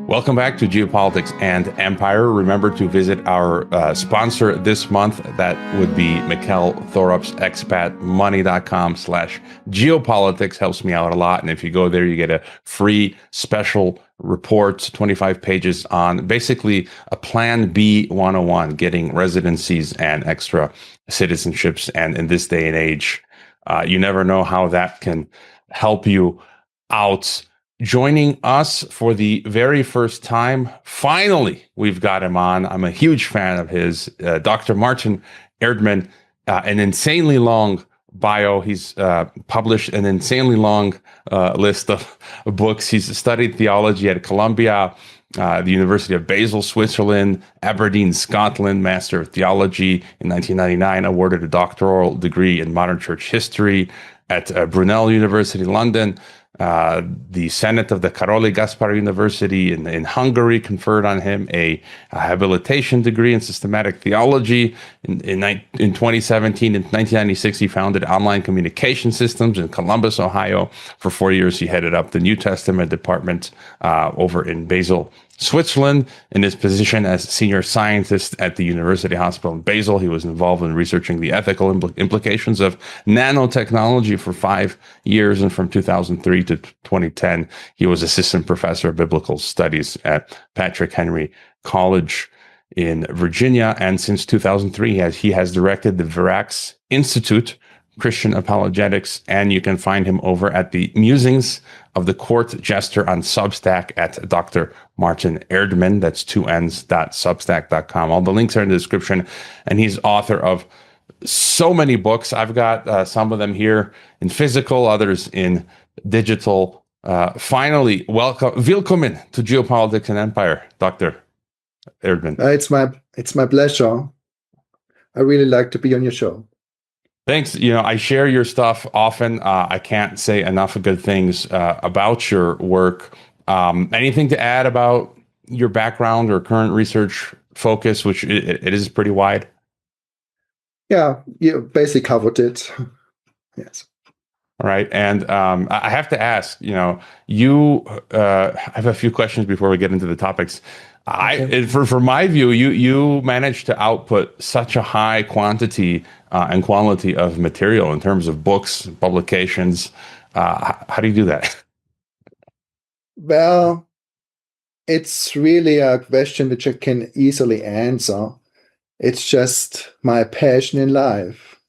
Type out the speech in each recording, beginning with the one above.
Welcome back to Geopolitics and Empire. Remember to visit our sponsor this month. That would be Mikkel Thorup's expatmoney.com/geopolitics. Helps me out a lot. And if you go there, you get a free special report, 25 pages on basically a Plan B 101, getting residencies and extra citizenships. And in this day and age, you never know how that can help you out. Joining us for the very first time, finally, we've got him on. I'm a huge fan of his, Dr. Martin Erdmann, an insanely long bio. He's published an insanely long list of books. He's studied theology at Columbia, the University of Basel, Switzerland, Aberdeen, Scotland, Master of Theology in 1999, awarded a doctoral degree in modern church history at Brunel University, London. The Senate of the Károly Gáspár University in Hungary conferred on him a habilitation degree in systematic theology. In 2017, in 1996, he founded Online Communication Systems in Columbus, Ohio. For 4 years, he headed up the New Testament department over in Basel, Switzerland. In his position as senior scientist at the University Hospital in Basel, he was involved in researching the ethical implications of nanotechnology for 5 years. And from 2003 to 2010, he was assistant professor of biblical studies at Patrick Henry College in Virginia. And since 2003, he has directed the Verax Institute, Christian Apologetics, and you can find him over at the Musings of the Court Jester on Substack at Dr. Martin Erdmann. That's 2Ns.substack.com. All the links are in the description. And he's author of so many books. I've got some of them here in physical, others in digital. Finally, willkommen to Geopolitics and Empire, Dr. Erdmann. It's my pleasure. I really like to be on your show. Thanks. I share your stuff often. I can't say enough good things about your work. Anything to add about your background or current research focus, which it is pretty wide? Yeah, you basically covered it. Yes. All right. And I have to ask, I have a few questions before we get into the topics. Okay. For my view, you managed to output such a high quantity and quality of material in terms of books, publications. How do you do that? Well, it's really a question which I can easily answer. It's just my passion in life.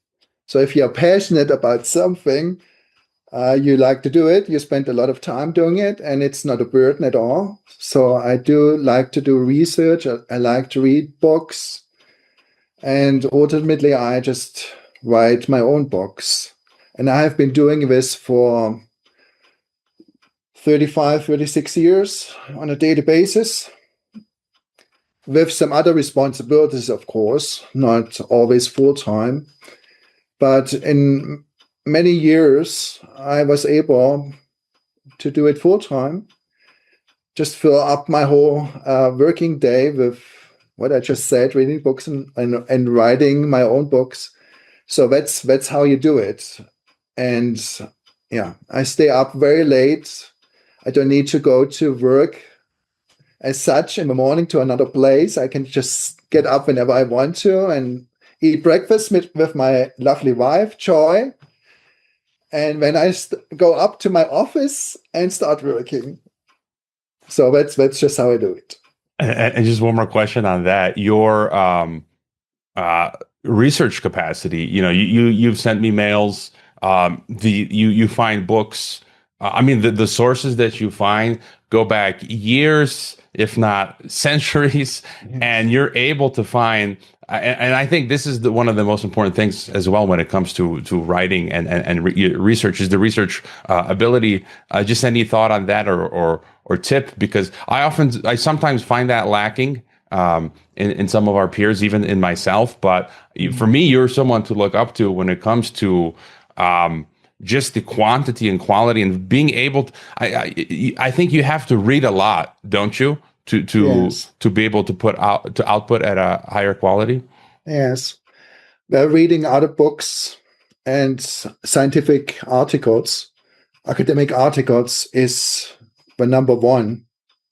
So if you're passionate about something, you like to do it, you spend a lot of time doing it, and it's not a burden at all. So I do like to do research. I like to read books. And ultimately, I just write my own books. And I have been doing this for 35, 36 years on a daily basis, with some other responsibilities, of course, not always full-time. But in many years, I was able to do it full-time, just fill up my whole working day with what I just said, reading books and writing my own books. So that's how you do it. And yeah, I stay up very late. I don't need to go to work as such in the morning to another place. I can just get up whenever I want to and eat breakfast with my lovely wife, Joy. And then I go up to my office and start working. So that's just how I do it. And just one more question on that. Your research capacity, you've sent me mails. You find books. The sources that you find go back years, if not centuries, and you're able to find. And I think this is one of the most important things as well when it comes to writing and research is the research ability. Just any thought on that or tip, because I sometimes find that lacking in some of our peers, even in myself. But for me, you're someone to look up to when it comes to just the quantity and quality and being able to. I think you have to read a lot, don't you? Yes. To be able to output at a higher quality. Yes. Well, reading other books and scientific articles, academic articles is the number one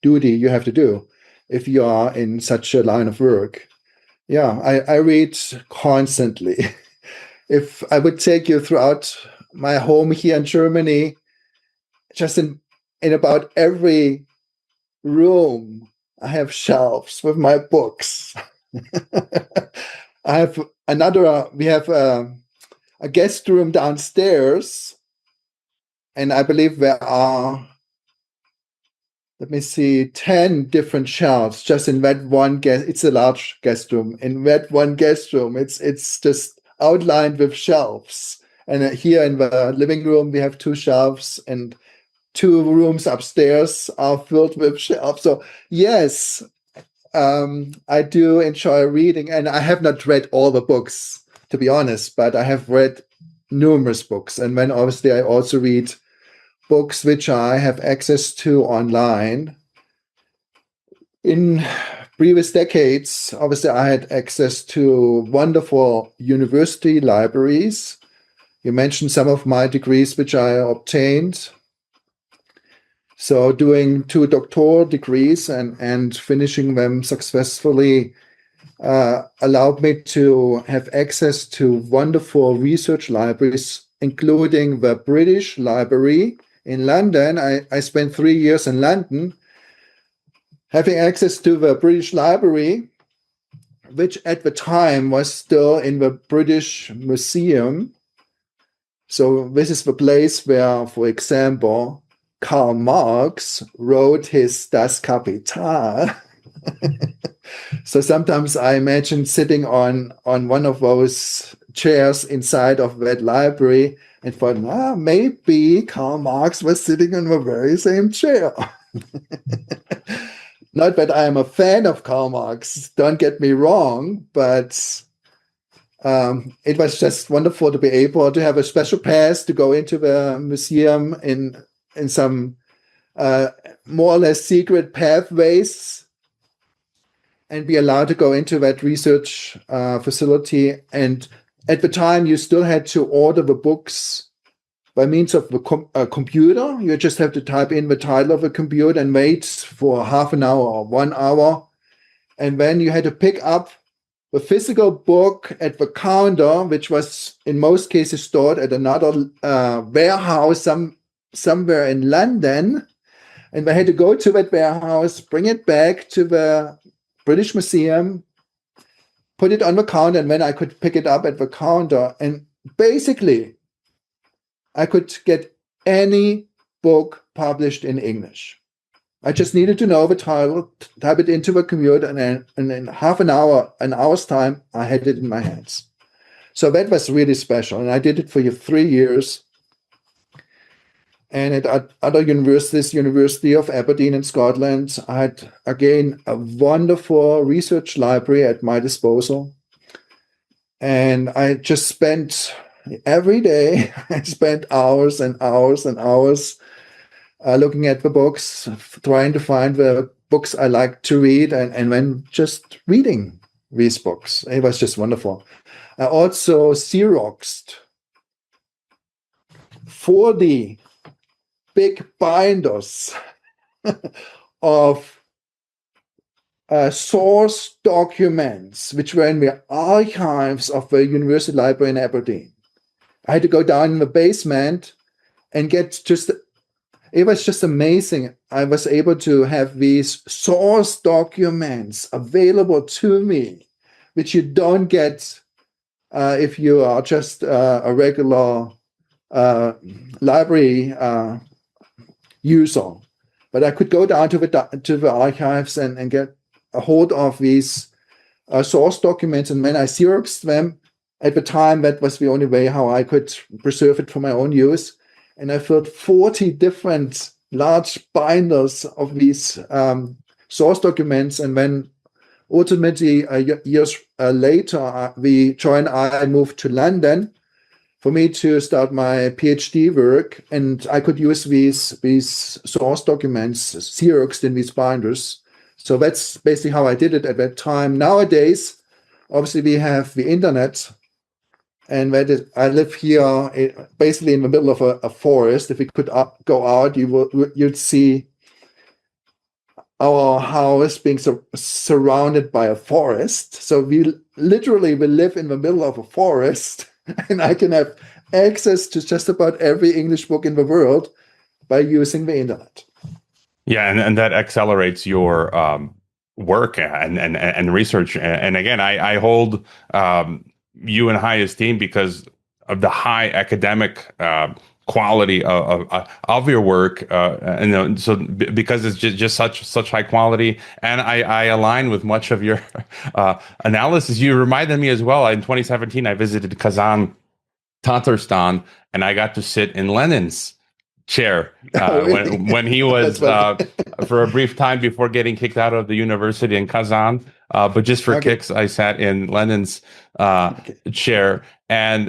duty you have to do if you are in such a line of work. Yeah, I read constantly. If I would take you throughout my home here in Germany, just in about every room, I have shelves with my books. We have a guest room downstairs, and I believe there are, let me see, 10 different shelves just in that one guest. It's a large guest room. In that one guest room, it's just outlined with shelves. And here in the living room, we have 2 shelves, and 2 rooms upstairs are filled with shelves. So yes, I do enjoy reading, and I have not read all the books, to be honest, but I have read numerous books. And then obviously I also read books which I have access to online. In previous decades, obviously I had access to wonderful university libraries. You mentioned some of my degrees which I obtained. So doing 2 doctoral degrees and finishing them successfully allowed me to have access to wonderful research libraries, including the British Library in London. I spent 3 years in London having access to the British Library, which at the time was still in the British Museum. So this is the place where, for example, Karl Marx wrote his Das Kapital. So sometimes I imagine sitting on one of those chairs inside of that library and thought, maybe Karl Marx was sitting in the very same chair. Not that I am a fan of Karl Marx, don't get me wrong, but it was just wonderful to be able to have a special pass to go into the museum in some more or less secret pathways and be allowed to go into that research facility. And at the time, you still had to order the books by means of a computer. You just have to type in the title of a computer and wait for half an hour or 1 hour. And then you had to pick up the physical book at the counter, which was in most cases stored at another warehouse somewhere in London. And they had to go to that warehouse, bring it back to the British Museum, put it on the counter, and then I could pick it up at the counter. And basically, I could get any book published in English. I just needed to know the title, type it into the computer, and in half an hour, an hour's time, I had it in my hands. So that was really special. And I did it for 3 years. And at other universities, University of Aberdeen in Scotland, I had, again, a wonderful research library at my disposal. And I just spent every day, I spent hours and hours and hours looking at the books, trying to find the books I like to read, and then just reading these books. It was just wonderful. I also Xeroxed 40 big binders of source documents, which were in the archives of the University Library in Aberdeen. I had to go down in the basement and get it was just amazing. I was able to have these source documents available to me, which you don't get if you are just a regular library user. But I could go down to the archives and get a hold of these source documents, and when I Xeroxed them, at the time, that was the only way how I could preserve it for my own use. And I filled 40 different large binders of these source documents. And then ultimately, years later, Joy and I moved to London for me to start my PhD work. And I could use these source documents Xeroxed in these binders. So that's basically how I did it at that time. Nowadays, obviously, we have the internet. And I live here basically in the middle of a forest. If we could go out, you'd see our house being surrounded by a forest. So we literally will live in the middle of a forest, and I can have access to just about every English book in the world by using the internet. Yeah, and that accelerates your work and research. And again, I hold you in high esteem because of the high academic quality of your work, and so because it's just such high quality, and I align with much of your analysis. You reminded me as well. In 2017, I visited Kazan, Tatarstan, and I got to sit in Lenin's chair Really? when he was for a brief time before getting kicked out of the university in Kazan. But just for kicks, I sat in Lenin's chair, and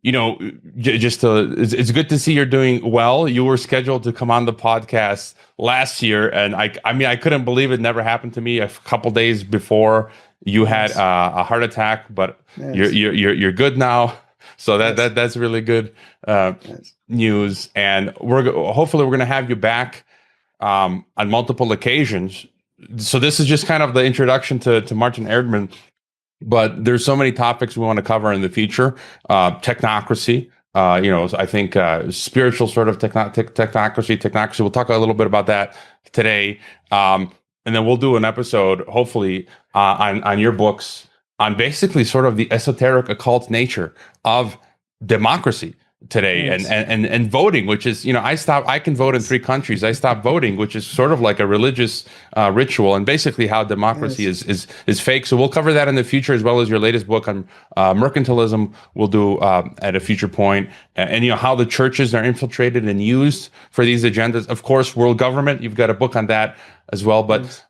it's good to see you're doing well. You were scheduled to come on the podcast last year, and I couldn't believe it never happened to me. A couple days before you had a heart attack, but you're good now. So that's really good news, and hopefully we're going to have you back on multiple occasions. So this is just kind of the introduction to Martin Erdmann, but there's so many topics we want to cover in the future. Technocracy, I think spiritual sort of technocracy. We'll talk a little bit about that today, and then we'll do an episode hopefully on your books, on basically sort of the esoteric occult nature of democracy today. Yes. and voting, which is, I can vote in 3 countries. I stopped voting, which is sort of like a religious ritual, and basically how democracy is fake. So we'll cover that in the future, as well as your latest book on mercantilism we'll do at a future point, and how the churches are infiltrated and used for these agendas. Of course, world government, you've got a book on that as well. But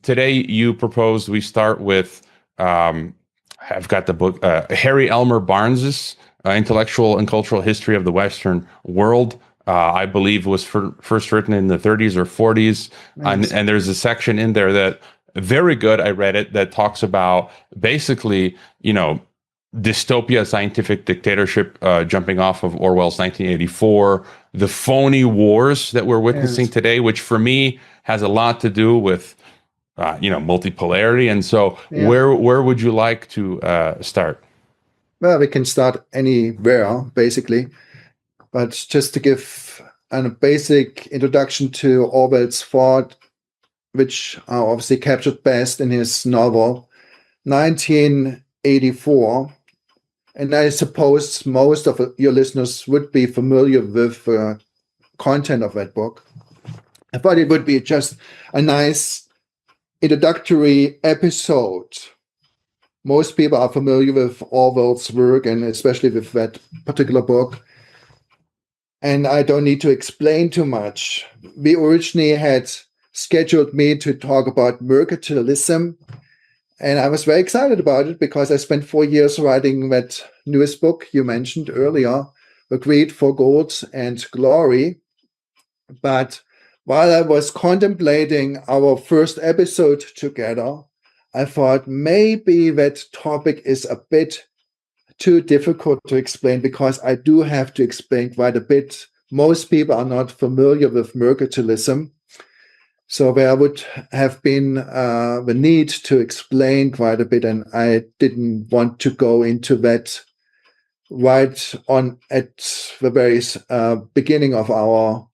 today you proposed we start with I've got the book, Harry Elmer Barnes's Intellectual and Cultural History of the Western World. I believe was first written in the 30s or 40s. Nice. And there's a section in there that very good. I read it, that talks about basically, dystopia, scientific dictatorship, jumping off of Orwell's 1984, the phony wars that we're witnessing today, which for me has a lot to do with multipolarity. And so where would you like to start? Well, we can start anywhere, basically. But just to give a basic introduction to Orwell's thought, which are obviously captured best in his novel, 1984. And I suppose most of your listeners would be familiar with the content of that book. I thought it would be just a nice introductory episode. Most people are familiar with Orwell's work, and especially with that particular book. And I don't need to explain too much. We originally had scheduled me to talk about mercantilism, and I was very excited about it because I spent 4 years writing that newest book you mentioned earlier, The Greed for Gold and Glory. But while I was contemplating our first episode together, I thought maybe that topic is a bit too difficult to explain, because I do have to explain quite a bit. Most people are not familiar with mercantilism. So there would have been the need to explain quite a bit, and I didn't want to go into that right on at the very beginning of our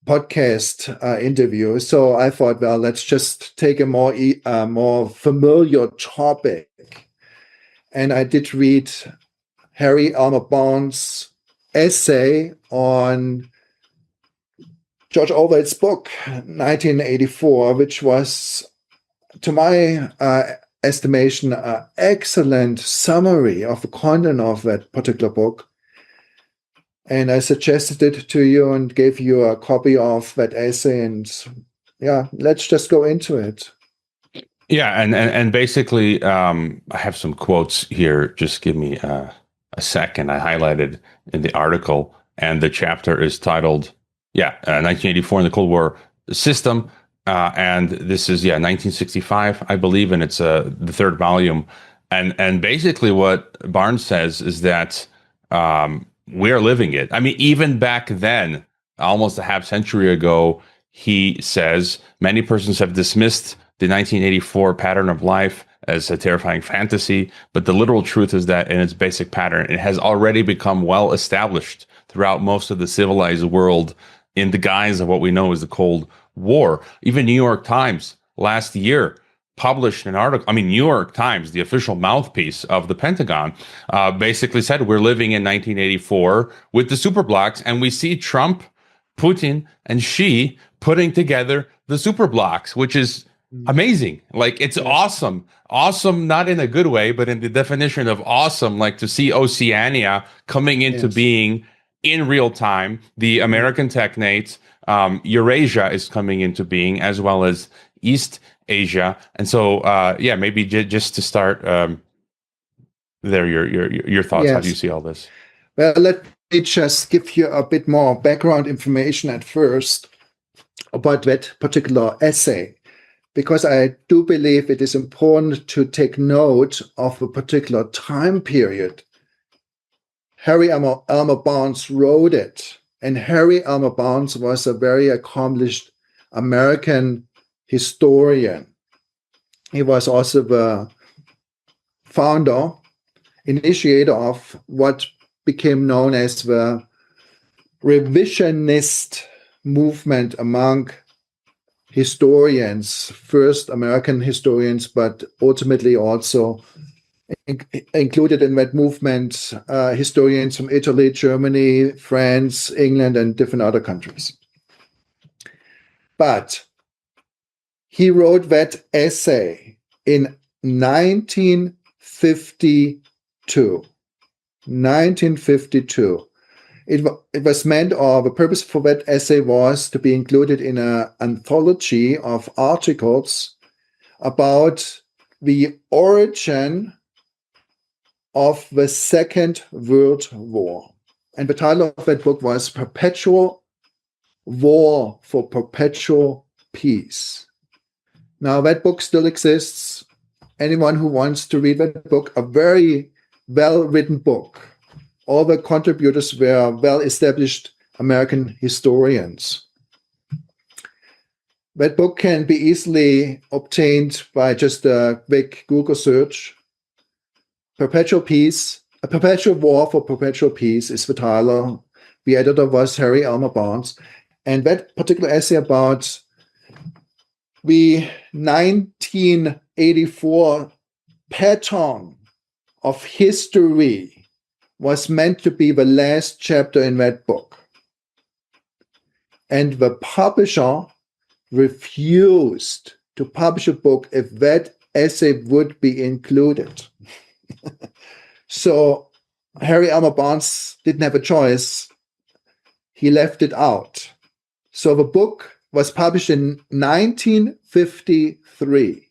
podcast interview. So I thought, well, let's just take a more familiar topic. And I did read Harry Elmer Barnes' essay on George Orwell's book, 1984, which was, to my estimation, an excellent summary of the content of that particular book. And I suggested it to you and gave you a copy of that essay. And let's just go into it. Yeah, and basically, I have some quotes here. Just give me a second. I highlighted in the article, and the chapter is titled, 1984 in the Cold War System. And this is, 1965, I believe, and it's the 3rd volume. And basically what Barnes says is that we're living it. I mean, even back then, almost a half century ago, he says, many persons have dismissed the 1984 pattern of life as a terrifying fantasy, but the literal truth is that in its basic pattern, it has already become well established throughout most of the civilized world in the guise of what we know as the Cold War. Even New York Times last year published an article. I mean, New York Times, the official mouthpiece of the Pentagon, basically said we're living in 1984 with the superblocks, and we see Trump, Putin, and Xi putting together the superblocks, which is amazing. Like, it's awesome. Awesome, not in a good way, but in the definition of awesome, like to see Oceania coming into being in real time. The American Technate, Eurasia is coming into being, as well as East Asia. And so, maybe just to start there, your thoughts. Yes. How do you see all this? Well, let me just give you a bit more background information at first about that particular essay, because I do believe it is important to take note of a particular time period. Harry Elmer Barnes wrote it, and Harry Elmer Barnes was a very accomplished American historian. He was also the founder, initiator of what became known as the revisionist movement among historians, first American historians, but ultimately also included in that movement historians from Italy, Germany, France, England, and different other countries. But he wrote that essay in 1952. 1952. It was meant, or the purpose for that essay was to be included in an anthology of articles about the origin of the Second World War. And the title of that book was Perpetual War for Perpetual Peace. Now, that book still exists. Anyone who wants to read that book, a very well-written book. All the contributors were well-established American historians. That book can be easily obtained by just a quick Google search. Perpetual Peace, A Perpetual War for Perpetual Peace is the title. The editor was Harry Elmer Barnes. And that particular essay about the 1984 pattern of history was meant to be the last chapter in that book. And the publisher refused to publish a book if that essay would be included. So Harry Elmer Barnes didn't have a choice. He left it out. So the book was published in 1953.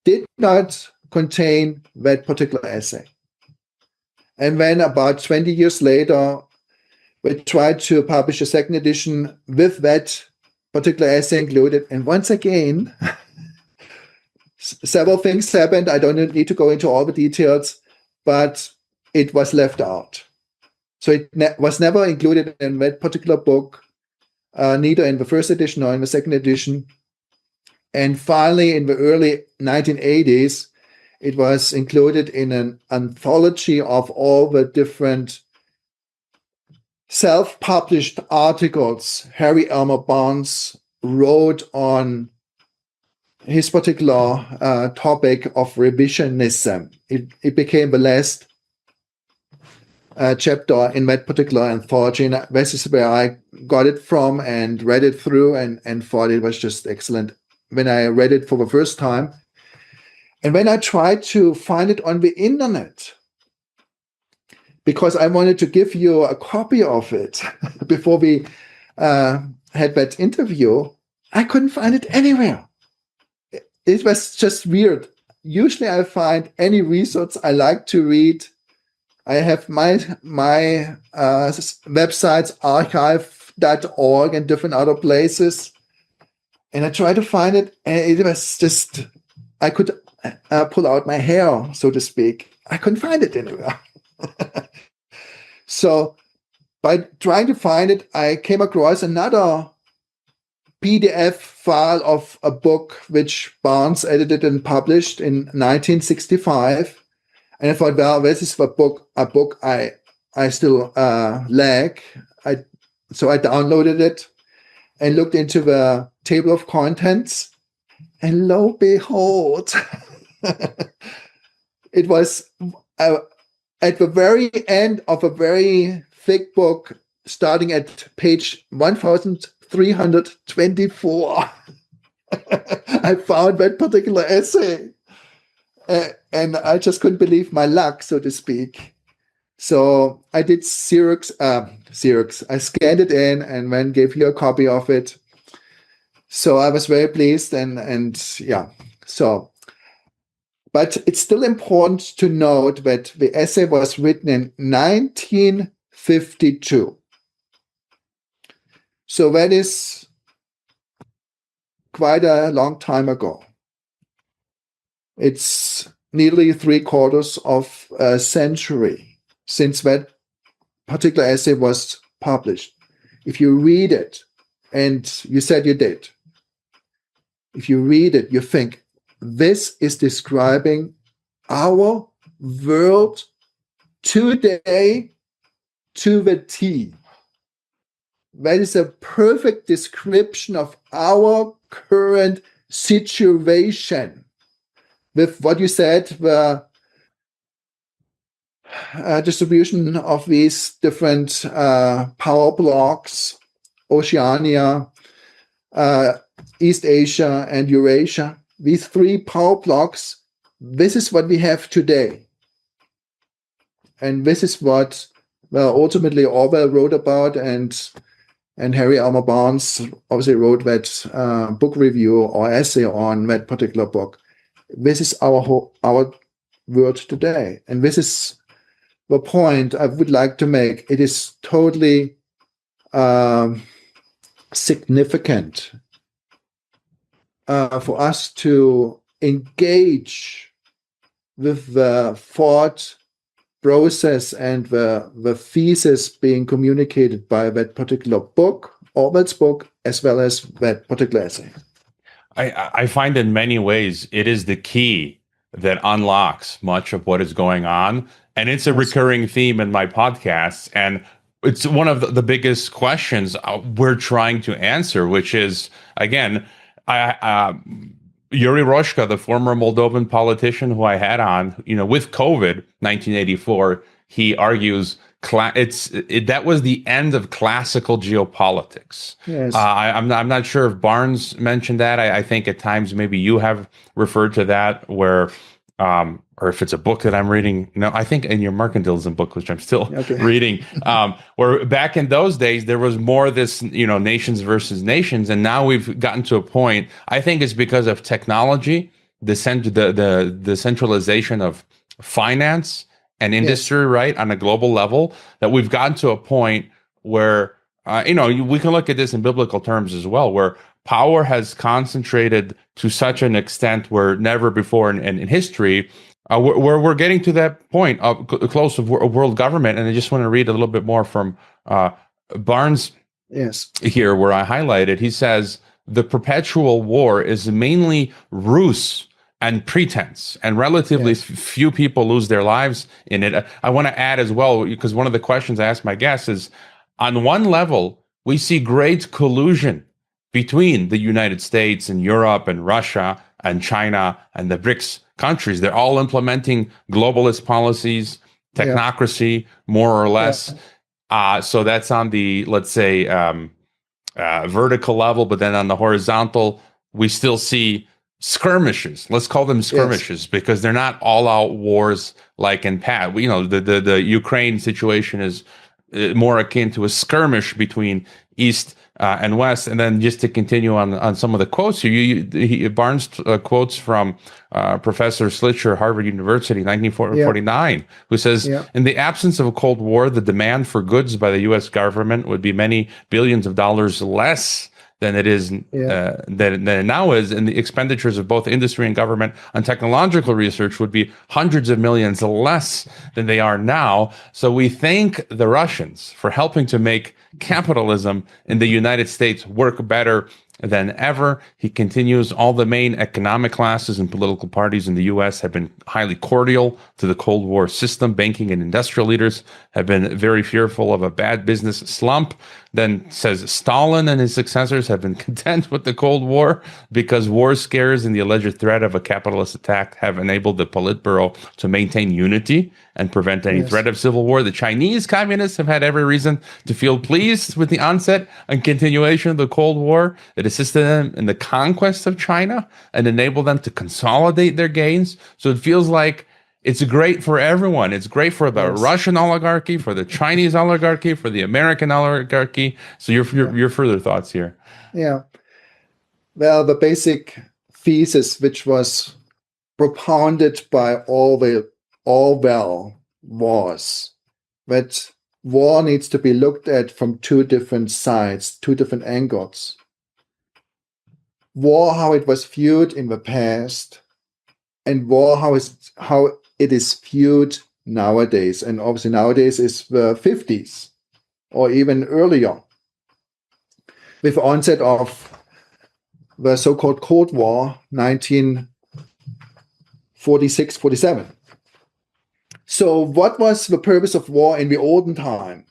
Did not contain that particular essay. And then about 20 years later, we tried to publish a second edition with that particular essay included. And once again, several things happened. I don't need to go into all the details, but it was left out. So it was never included in that particular book, neither in the first edition nor in the second edition. And finally, in the early 1980s, it was included in an anthology of all the different self-published articles Harry Elmer Barnes wrote on his particular topic of revisionism. It became the last chapter in that particular anthology, and this is where I got it from and read it through and thought it was just excellent when I read it for the first time. And when I tried to find it on the internet, because I wanted to give you a copy of it before we had that interview, I couldn't find it anywhere. It was just weird. Usually I find any resource I like to read. I have my websites, archive.org and different other places. And I tried to find it, and it was just, I could pull out my hair, so to speak. I couldn't find it anywhere. So by trying to find it, I came across another PDF file of a book which Barnes edited and published in 1965. And I thought, well, this is a book I still lack. So I downloaded it and looked into the table of contents. And lo and behold, it was at the very end of a very thick book, starting at page 1324. I found that particular essay. And I just couldn't believe my luck, so to speak. So I did Xerox. I scanned it in and then gave you a copy of it. So I was very pleased and yeah. So, but it's still important to note that the essay was written in 1952. So that is quite a long time ago. It's nearly 3/4 of a century since that particular essay was published. If you read it, and you said you did, if you read it, you think, this is describing our world today to the T. That is a perfect description of our current situation. With what you said, the distribution of these different power blocks, Oceania, East Asia, and Eurasia, these three power blocks, this is what we have today. And this is what ultimately Orwell wrote about, and Harry Elmer Barnes obviously wrote that book review or essay on that particular book. This is our world today. And this is the point I would like to make. It is totally significant for us to engage with the thought process and the thesis being communicated by that particular book, Orwell's book, as well as that particular essay. I find in many ways it is the key that unlocks much of what is going on. And it's a recurring theme in my podcasts. And it's one of the biggest questions we're trying to answer, which is, again, Yuri Roshka, the former Moldovan politician who I had on, with COVID, 1984, he argues that was the end of classical geopolitics. Yes. I'm not sure if Barnes mentioned that. I think at times maybe you have referred to that, where or if it's a book that I'm reading. No, I think in your mercantilism book, which I'm still reading, where back in those days, there was more this, nations versus nations. And now we've gotten to a point, I think it's because of technology, the centralization of finance and industry, right, on a global level, that we've gotten to a point where, we can look at this in biblical terms as well, where power has concentrated to such an extent where never before in history, we're getting to that point of close of world government. And I just want to read a little bit more from Barnes here, where I highlighted. He says, the perpetual war is mainly ruse and pretense, and relatively few people lose their lives in it. I want to add as well, because one of the questions I ask my guests is, on one level, we see great collusion between the United States and Europe and Russia and China and the BRICS countries. They're all implementing globalist policies, technocracy, more or less. So that's on the, let's say, vertical level, but then on the horizontal, we still see skirmishes. Let's call them skirmishes, because they're not all-out wars like in past. The Ukraine situation is more akin to a skirmish between East and West. And then just to continue on some of the quotes here, Barnes quotes from Professor Slitcher, Harvard University, 1949, who says, in the absence of a Cold War, the demand for goods by the U.S. government would be many billions of dollars less than it is than it now is, and the expenditures of both industry and government on technological research would be hundreds of millions less than they are now. So we thank the Russians for helping to make capitalism in the United States work better than ever. He continues, all the main economic classes and political parties in the U.S. have been highly cordial to the Cold War system. Banking and industrial leaders have been very fearful of a bad business slump. Then says Stalin and his successors have been content with the Cold War because war scares and the alleged threat of a capitalist attack have enabled the Politburo to maintain unity and prevent any threat of civil war. The Chinese communists have had every reason to feel pleased with the onset and continuation of the Cold War. It assisted them in the conquest of China and enabled them to consolidate their gains. So it feels like it's great for everyone. It's great for the Russian oligarchy, for the Chinese oligarchy, for the American oligarchy. So your further thoughts here? Yeah. Well, the basic thesis which was propounded by Orwell was that war needs to be looked at from two different sides, two different angles. War, how it was viewed in the past, and war, how it is viewed nowadays. And obviously nowadays is the 50s or even earlier, with the onset of the so-called Cold War, 1946-47. So what was the purpose of war in the olden time?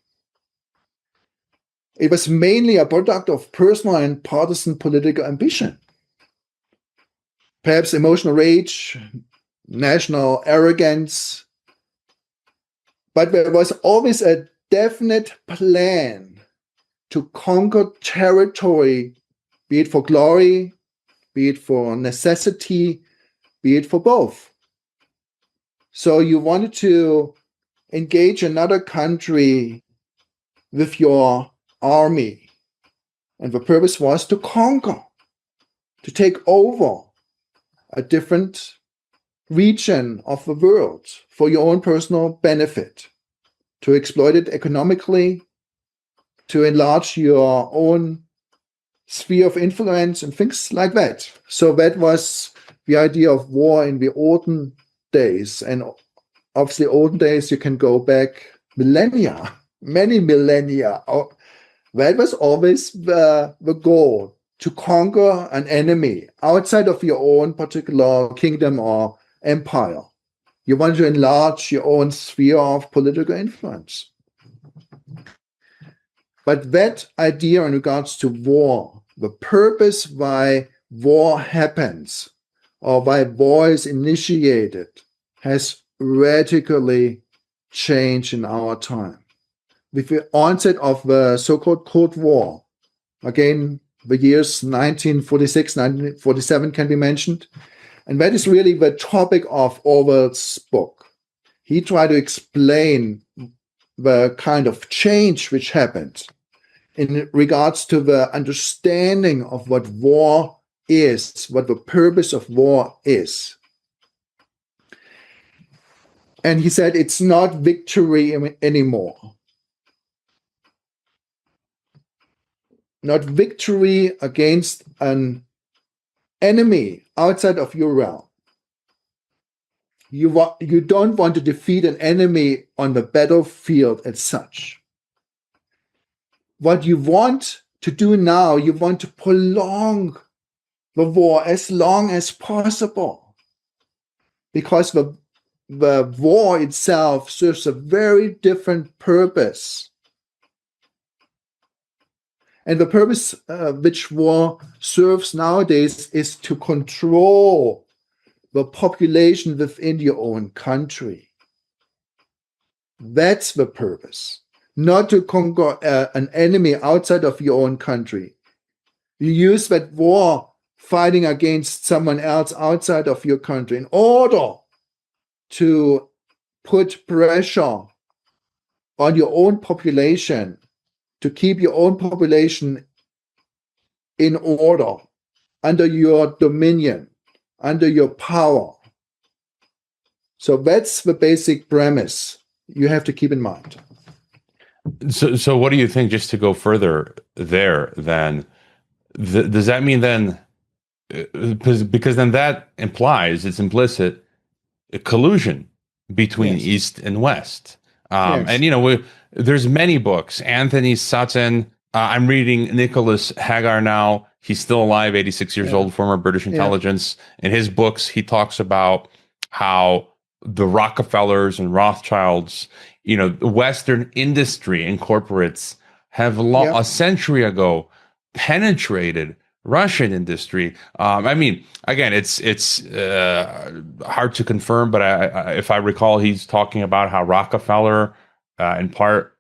It was mainly a product of personal and partisan political ambition. Perhaps emotional rage, national arrogance. But there was always a definite plan to conquer territory, be it for glory, be it for necessity, be it for both. So you wanted to engage another country with your army. And the purpose was to conquer, to take over a different region of the world for your own personal benefit, to exploit it economically, to enlarge your own sphere of influence and things like that. So that was the idea of war in the olden days. And obviously olden days, you can go back millennia, many millennia. That was always the goal, to conquer an enemy outside of your own particular kingdom or empire. You want to enlarge your own sphere of political influence. But that idea in regards to war, the purpose why war happens or why war is initiated, has radically changed in our time. With the onset of the so-called Cold War, again, the years 1946, 1947 can be mentioned. And that is really the topic of Orwell's book. He tried to explain the kind of change which happened in regards to the understanding of what war is, what the purpose of war is. And he said it's not victory anymore. Not victory against an enemy outside of your realm. You don't want to defeat an enemy on the battlefield as such. What you want to do now, you want to prolong the war as long as possible, because the war itself serves a very different purpose. And the purpose which war serves nowadays is to control the population within your own country. That's the purpose. Not to conquer an enemy outside of your own country. You use that war fighting against someone else outside of your country in order to put pressure on your own population, to keep your own population in order, under your dominion, under your power. So that's the basic premise you have to keep in mind. So what do you think, just to go further there, then, does that mean then, because then that implies, it's implicit, a collusion between East and West. And, you know, there's many books. Anthony Sutton, I'm reading Nicholas Hagar now. He's still alive, 86 years old, former British intelligence. In his books, he talks about how the Rockefellers and Rothschilds, the Western industry and corporates have a century ago penetrated Russian industry. Again, it's hard to confirm, but if I recall, he's talking about how Rockefeller, in part,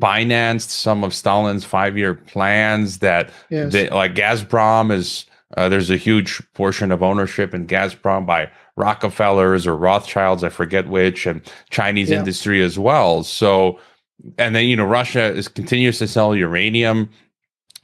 financed some of Stalin's 5-year plans. That like Gazprom is there's a huge portion of ownership in Gazprom by Rockefellers or Rothschilds, I forget which, and Chinese industry as well. So, and then Russia continues to sell uranium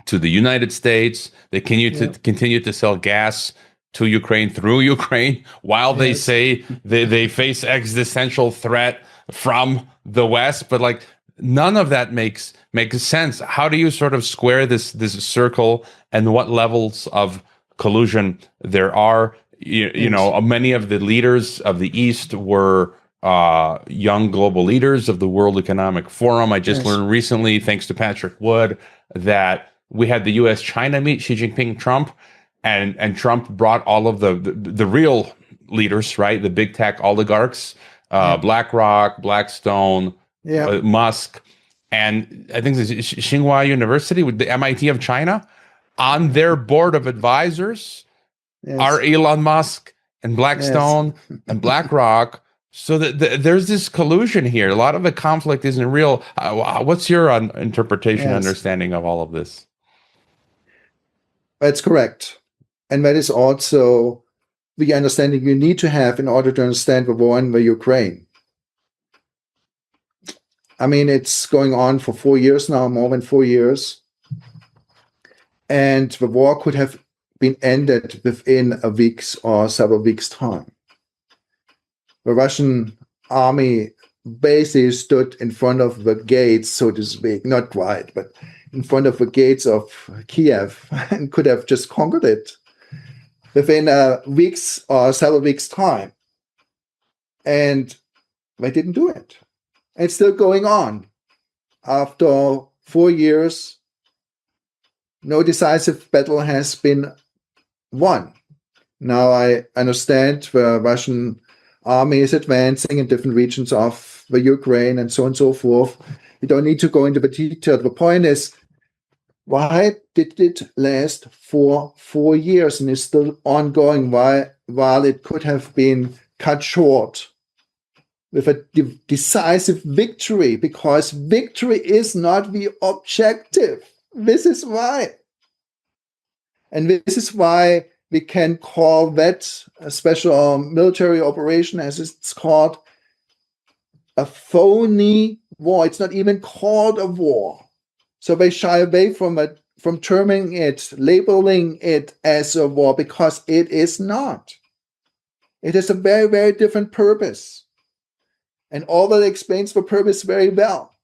to the United States. They continue to sell gas to Ukraine through Ukraine, while they say they face existential threat from the West. But like, none of that makes sense. How do you sort of square this circle, and what levels of collusion there are? Many of the leaders of the East were young global leaders of the World Economic Forum. I just learned recently, thanks to Patrick Wood, that we had the U.S.-China meet, Xi Jinping, Trump, and Trump brought all of the real leaders, right? The big tech oligarchs, BlackRock, Blackstone, Musk, and I think it's Tsinghua University with the MIT of China. On their board of advisors are Elon Musk and Blackstone and BlackRock. So there's this collusion here. A lot of the conflict isn't real. What's your interpretation, understanding of all of this? That's correct. And that is also the understanding you need to have in order to understand the war in the Ukraine. I mean, it's going on for 4 years now, more than 4 years. And the war could have been ended within a week's or several weeks' time. The Russian army basically stood in front of the gates, so to speak, not quite, but in front of the gates of Kiev, and could have just conquered it within a week's or several weeks' time. And they didn't do it. It's still going on. After 4 years, no decisive battle has been won. Now I understand the Russian army is advancing in different regions of the Ukraine and so on and so forth. We don't need to go into the detail. The point is, why did it last for 4 years and is still ongoing while it could have been cut short with a decisive victory? Because victory is not the objective. This is why. And this is why we can call that a special military operation, as it's called, a phony war. It's not even called a war. So they shy away from it, from terming it, labeling it as a war, because it is not. It has a very, very different purpose. And all that explains the purpose very well.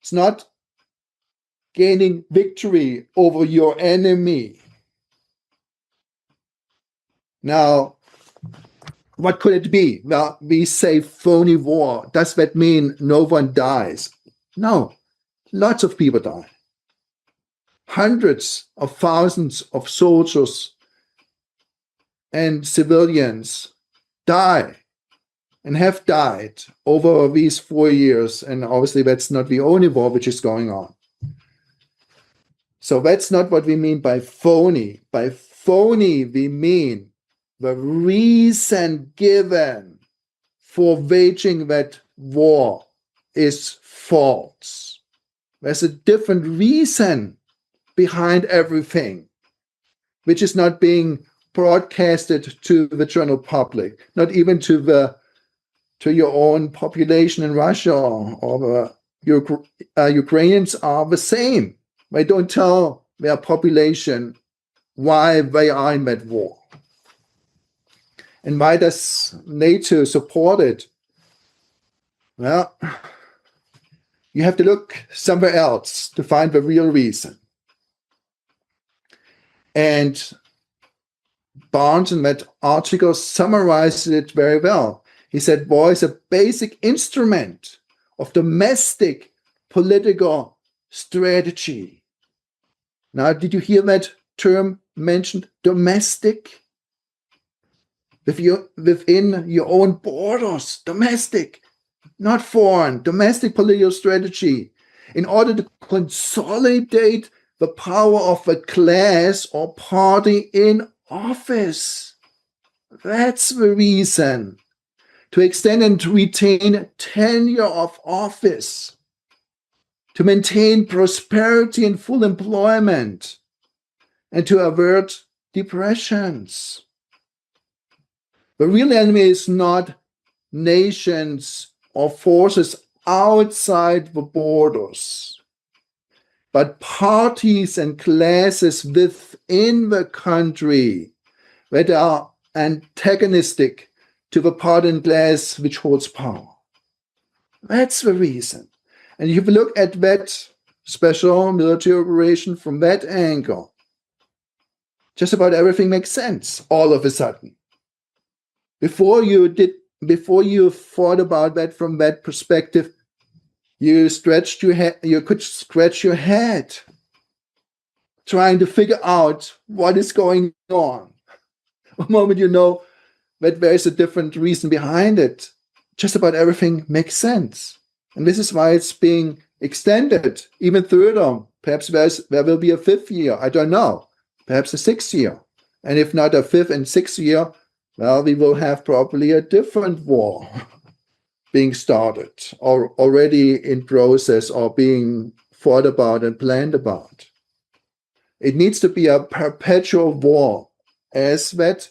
It's not gaining victory over your enemy. Now, what could it be? Well, we say phony war. Does that mean no one dies? No, lots of people die. Hundreds of thousands of soldiers and civilians die and have died over these 4 years. And obviously that's not the only war which is going on. So that's not what we mean by phony. By phony, we mean the reason given for waging that war is false. There's a different reason behind everything, which is not being broadcasted to the general public, not even to your own population in Russia, or the Ukrainians are the same. They don't tell their population why they are in that war. And why does NATO support it? Well, you have to look somewhere else to find the real reason. And Barnes in that article summarized it very well. He said war is a basic instrument of domestic political strategy. Now, did you hear that term mentioned domestic, within your own borders, domestic, not foreign, domestic political strategy, in order to consolidate the power of a class or party in office. That's the reason. To extend and to retain tenure of office, to maintain prosperity and full employment, and to avert depressions. The real enemy is not nations or forces outside the borders, but parties and classes within the country that are antagonistic to the party and class which holds power. That's the reason. And if you look at that special military operation from that angle, just about everything makes sense all of a sudden. Before you thought about that from that perspective, you could scratch your head trying to figure out what is going on. The moment you know that there is a different reason behind it, just about everything makes sense. And this is why it's being extended even further. Perhaps there will be a fifth year. I don't know. Perhaps a sixth year. And if not a fifth and sixth year, well, we will have probably a different war being started or already in process or being thought about and planned about. It needs to be a perpetual war, as that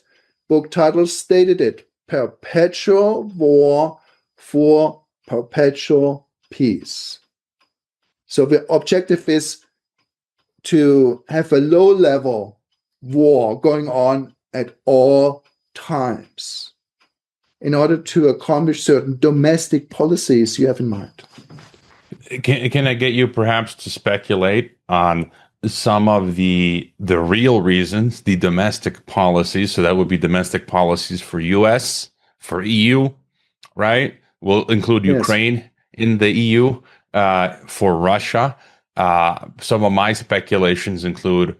book title stated it, Perpetual War for Perpetual Peace. So the objective is to have a low-level war going on at all times in order to accomplish certain domestic policies you have in mind. Can I get you perhaps to speculate on some of the real reasons, the domestic policies? So that would be domestic policies for US, for EU, right? We'll include Ukraine in the EU, for Russia. Some of my speculations include,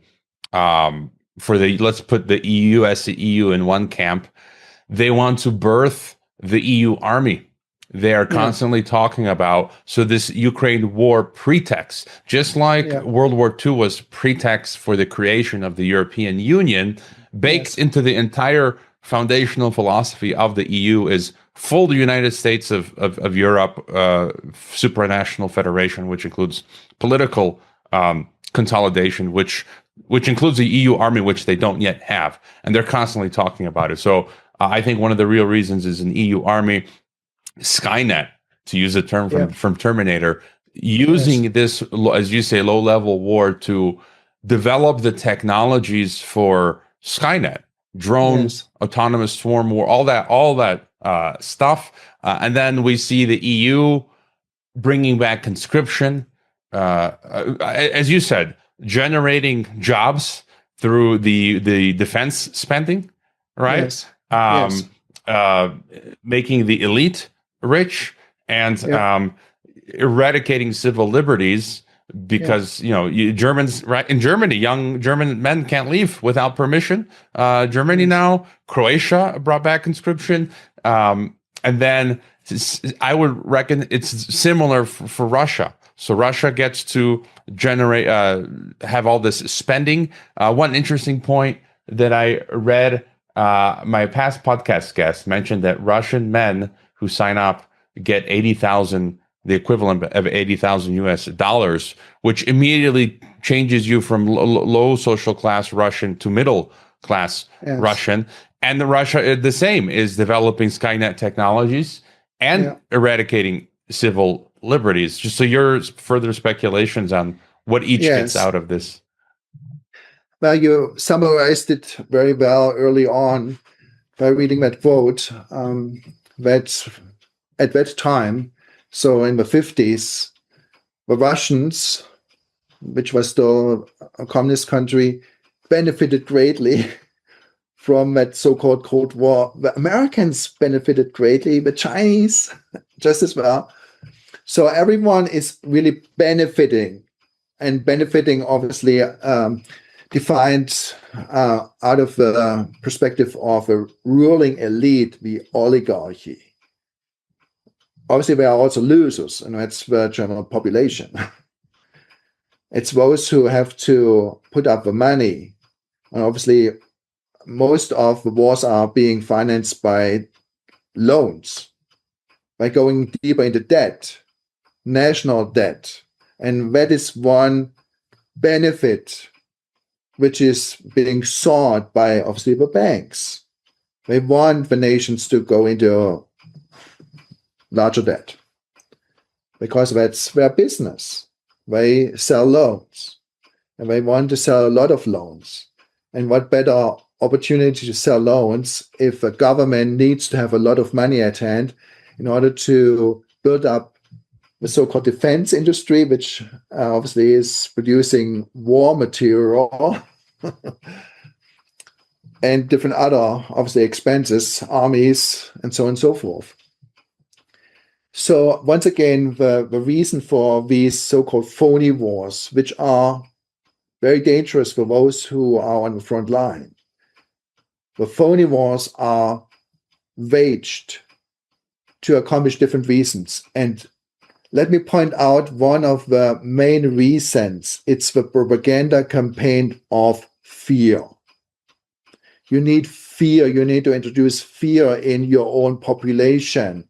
let's put the EU in one camp. They want to birth the EU army. They are constantly talking about, so this Ukraine war pretext, just like World War II was pretext for the creation of the European Union, baked into the entire foundational philosophy of the EU is full United States of Europe, supranational federation, which includes political consolidation, which includes the EU army, which they don't yet have. And they're constantly talking about it. So I think one of the real reasons is an EU army, Skynet, to use a term from Terminator, using this, as you say, low-level war to develop the technologies for Skynet, drones, autonomous swarm war, all that stuff. And then we see the EU bringing back conscription, as you said, generating jobs through the defense spending, right? Making the elite rich and eradicating civil liberties, because Germans, right, in Germany, young German men can't leave without permission. Germany now, Croatia brought back conscription, and then I would reckon it's similar for Russia. So Russia gets to generate, have all this spending. One interesting point that I read, my past podcast guest mentioned that Russian men who sign up get 80,000, the equivalent of 80,000 US dollars, which immediately changes you from low social class Russian to middle class Russian. And Russia, the same, is developing Skynet technologies and eradicating civil liberties. Just so your further speculations on what each gets out of this. Well, you summarized it very well early on by reading that quote, that at that time, so in the 50s, the Russians, which was still a communist country, benefited greatly from that so-called Cold War. The Americans benefited greatly, the Chinese just as well. So everyone is really benefiting, and benefiting obviously defined out of the perspective of a ruling elite, the oligarchy. Obviously, there are also losers, and that's the general population. It's those who have to put up the money. And obviously, most of the wars are being financed by loans, by going deeper into debt, national debt. And that is one benefit which is being sought by, obviously, the banks. They want the nations to go into larger debt because that's their business. They sell loans, and they want to sell a lot of loans. And what better opportunity to sell loans if a government needs to have a lot of money at hand in order to build up the so-called defense industry, which obviously is producing war material and different other, obviously, expenses, armies, and so on and so forth. So once again, the reason for these so-called phony wars, which are very dangerous for those who are on the front line. The phony wars are waged to accomplish different reasons. And let me point out one of the main reasons. It's the propaganda campaign of fear. You need fear. You need to introduce fear in your own population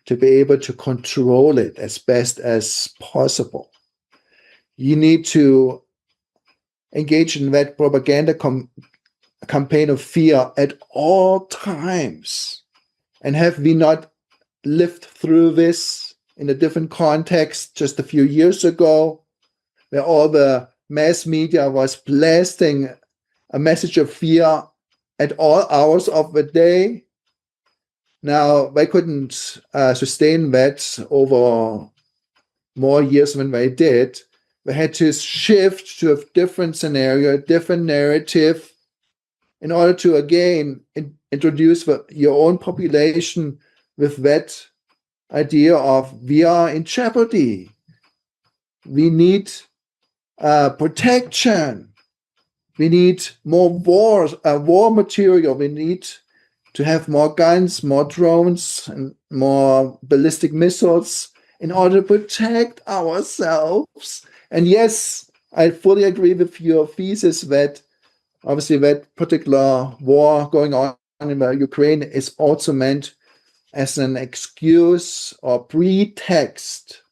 to be able to control it as best as possible. You need to engage in that propaganda campaign of fear at all times. And have we not lived through this in a different context just a few years ago, where all the mass media was blasting a message of fear at all hours of the day? Now, they couldn't sustain that over more years than they did. They had to shift to a different scenario, a different narrative, in order to, again, introduce your own population with that idea of we are in jeopardy. We need protection. We need more war material. We need to have more guns, more drones, and more ballistic missiles in order to protect ourselves. And yes, I fully agree with your thesis that obviously that particular war going on in Ukraine is also meant as an excuse or pretext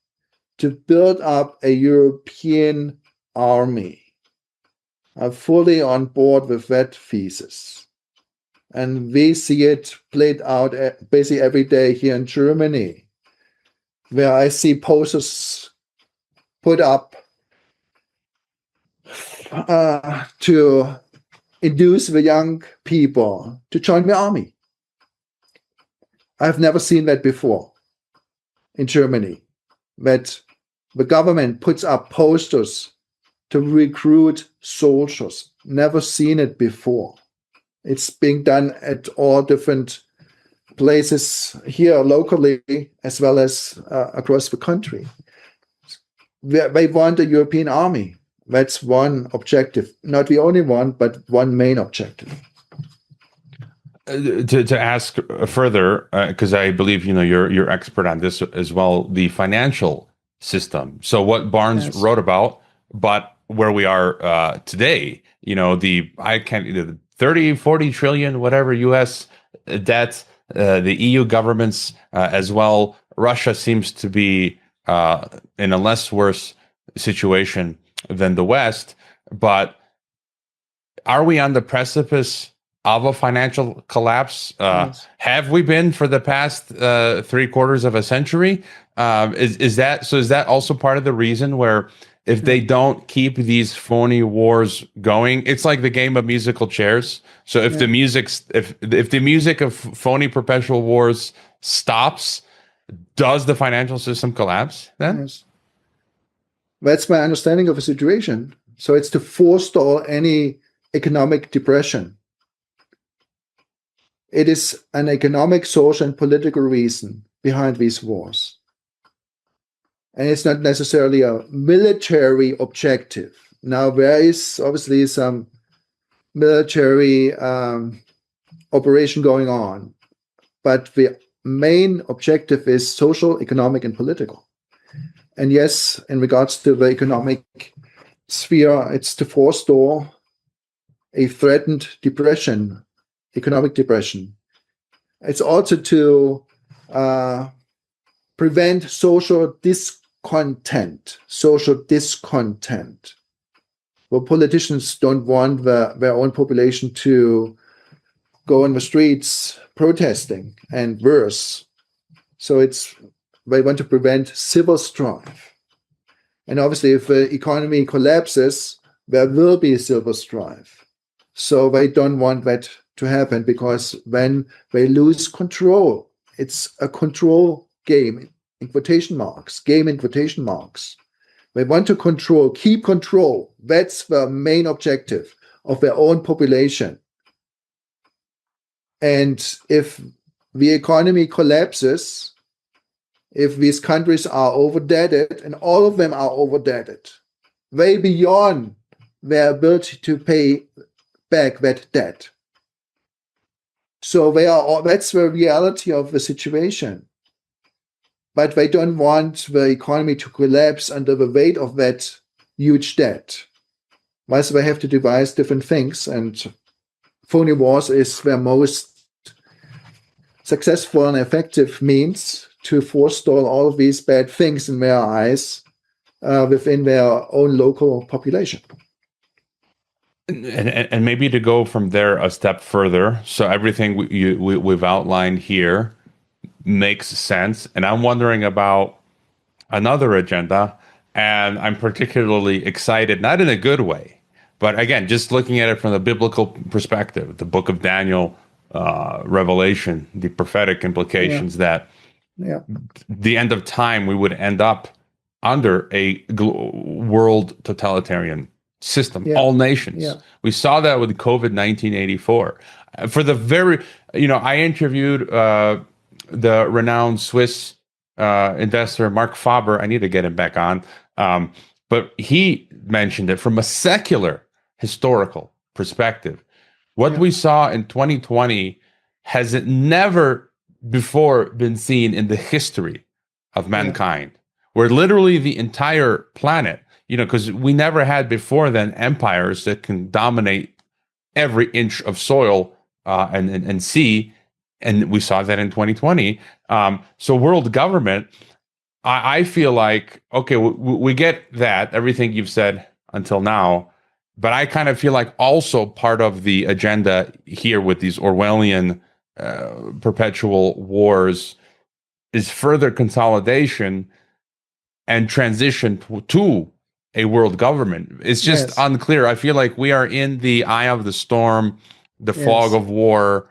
to build up a European army. I'm fully on board with that thesis. And we see it played out basically every day here in Germany, where I see posters put up to induce the young people to join the army. I've never seen that before in Germany, that the government puts up posters to recruit soldiers. Never seen it before. It's being done at all different places here locally as well as across the country. They want a European army. That's one objective. Not the only one, but one main objective. To ask further, because I believe you're expert on this as well, the financial system. So what Barnes wrote about, but where we are today, the 30, 40 trillion, whatever U.S. debt, the EU governments as well. Russia seems to be in a less worse situation than the West. But are we on the precipice of a financial collapse? Yes. Have we been for the past 3/4 of a century? Is that also part of the reason where if they don't keep these phony wars going, it's like the game of musical chairs. So if the music of phony perpetual wars stops, does the financial system collapse then? Yes. That's my understanding of the situation. So it's to forestall any economic depression. It is an economic, social, and political reason behind these wars. And it's not necessarily a military objective. Now, there is obviously some military operation going on, but the main objective is social, economic, and political. And yes, in regards to the economic sphere, it's to forestall a threatened depression, economic depression. It's also to prevent social discontent. Well, politicians don't want their own population to go in the streets protesting, and worse. So they want to prevent civil strife. And obviously, if the economy collapses, there will be civil strife. So they don't want that to happen, because when they lose control, it's a control game, in quotation marks, game in quotation marks. They want to control, keep control. That's the main objective of their own population. And if the economy collapses, if these countries are overdebted, and all of them are overdebted, way beyond their ability to pay back that debt. So that's the reality of the situation. But they don't want the economy to collapse under the weight of that huge debt. Thus, they have to devise different things, and phony wars is their most successful and effective means to forestall all of these bad things in their eyes within their own local population. And maybe to go from there a step further, so everything we've outlined here makes sense, and I'm wondering about another agenda, and I'm particularly excited, not in a good way, but again, just looking at it from the biblical perspective, the book of Daniel, Revelation, the prophetic implications that the end of time, we would end up under a world totalitarian system, all nations. We saw that with COVID 1984. For the very, I interviewed the renowned Swiss investor Mark Faber. I need to get him back on. But he mentioned it from a secular historical perspective. What we saw in 2020 has never before been seen in the history of mankind, where literally the entire planet, because we never had before then empires that can dominate every inch of soil and sea. And we saw that in 2020. So world government, I feel like, okay, we get that, everything you've said until now, but I kind of feel like also part of the agenda here with these Orwellian perpetual wars is further consolidation and transition to a world government. It's just unclear. I feel like we are in the eye of the storm, the fog of war,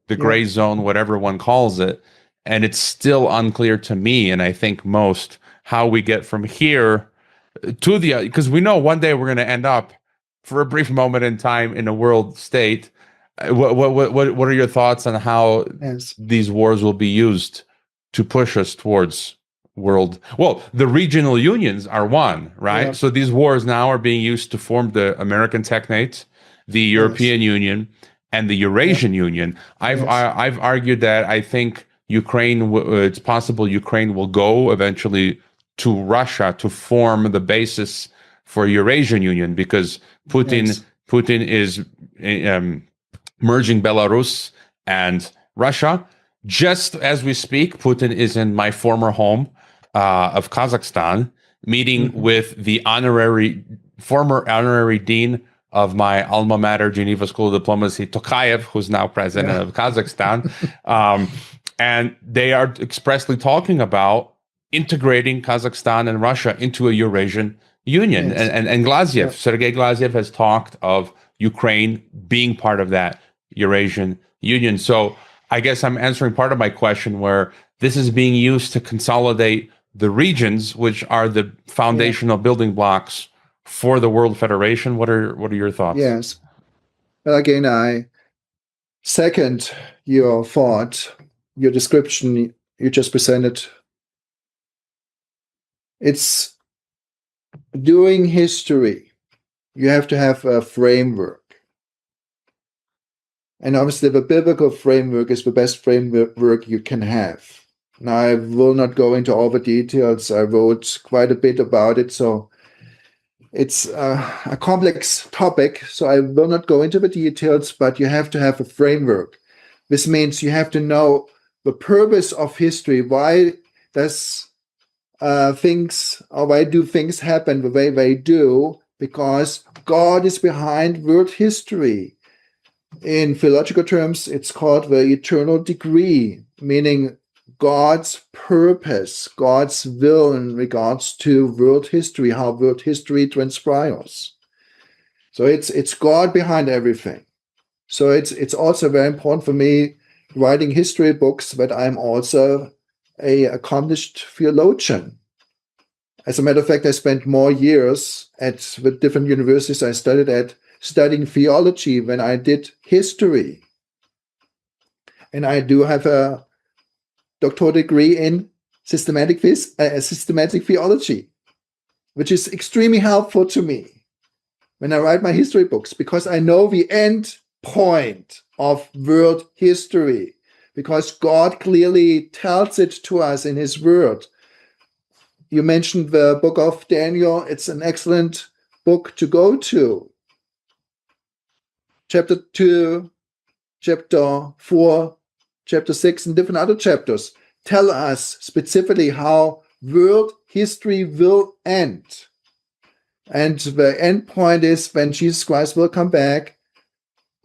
the gray zone, whatever one calls it. And it's still unclear to me, and I think most, how we get from here to the, because we know one day we're going to end up for a brief moment in time in a world state. What are your thoughts on how these wars will be used to push us towards world? Well, the regional unions are one, right? So these wars now are being used to form the American Technate, the European Union, and the Eurasian Union. I've argued that I think Ukraine, it's possible Ukraine will go eventually to Russia to form the basis for Eurasian Union, because Putin is merging Belarus and Russia. Just as we speak, Putin is in my former home of Kazakhstan, meeting with the former honorary dean of my alma mater, Geneva School of Diplomacy, Tokayev, who's now president of Kazakhstan. And they are expressly talking about integrating Kazakhstan and Russia into a Eurasian Union. And Glaziev, Sergei Glaziev, has talked of Ukraine being part of that Eurasian Union. So I guess I'm answering part of my question, where this is being used to consolidate the regions, which are the foundational building blocks for the World Federation. What are your thoughts? Yes. Well, again, I second your thought, your description you just presented. It's during history, you have to have a framework. And obviously the biblical framework is the best framework you can have. Now, I will not go into all the details. I wrote quite a bit about it, so it's a complex topic, so I will not go into the details, but you have to have a framework. This means you have to know the purpose of history. Why does why do things happen the way they do? Because God is behind world history. In theological terms, it's called the eternal decree, meaning God's purpose, God's will in regards to world history, how world history transpires. So it's God behind everything. So it's also very important for me writing history books that I'm also an accomplished theologian. As a matter of fact, I spent more years at the different universities I studied at studying theology than I did history. And I do have a doctoral degree in systematic theology, which is extremely helpful to me when I write my history books, because I know the end point of world history, because God clearly tells it to us in his word. You mentioned the book of Daniel. It's an excellent book to go to. Chapter 2, chapter 4, chapter 6, and different other chapters tell us specifically how world history will end. And the end point is when Jesus Christ will come back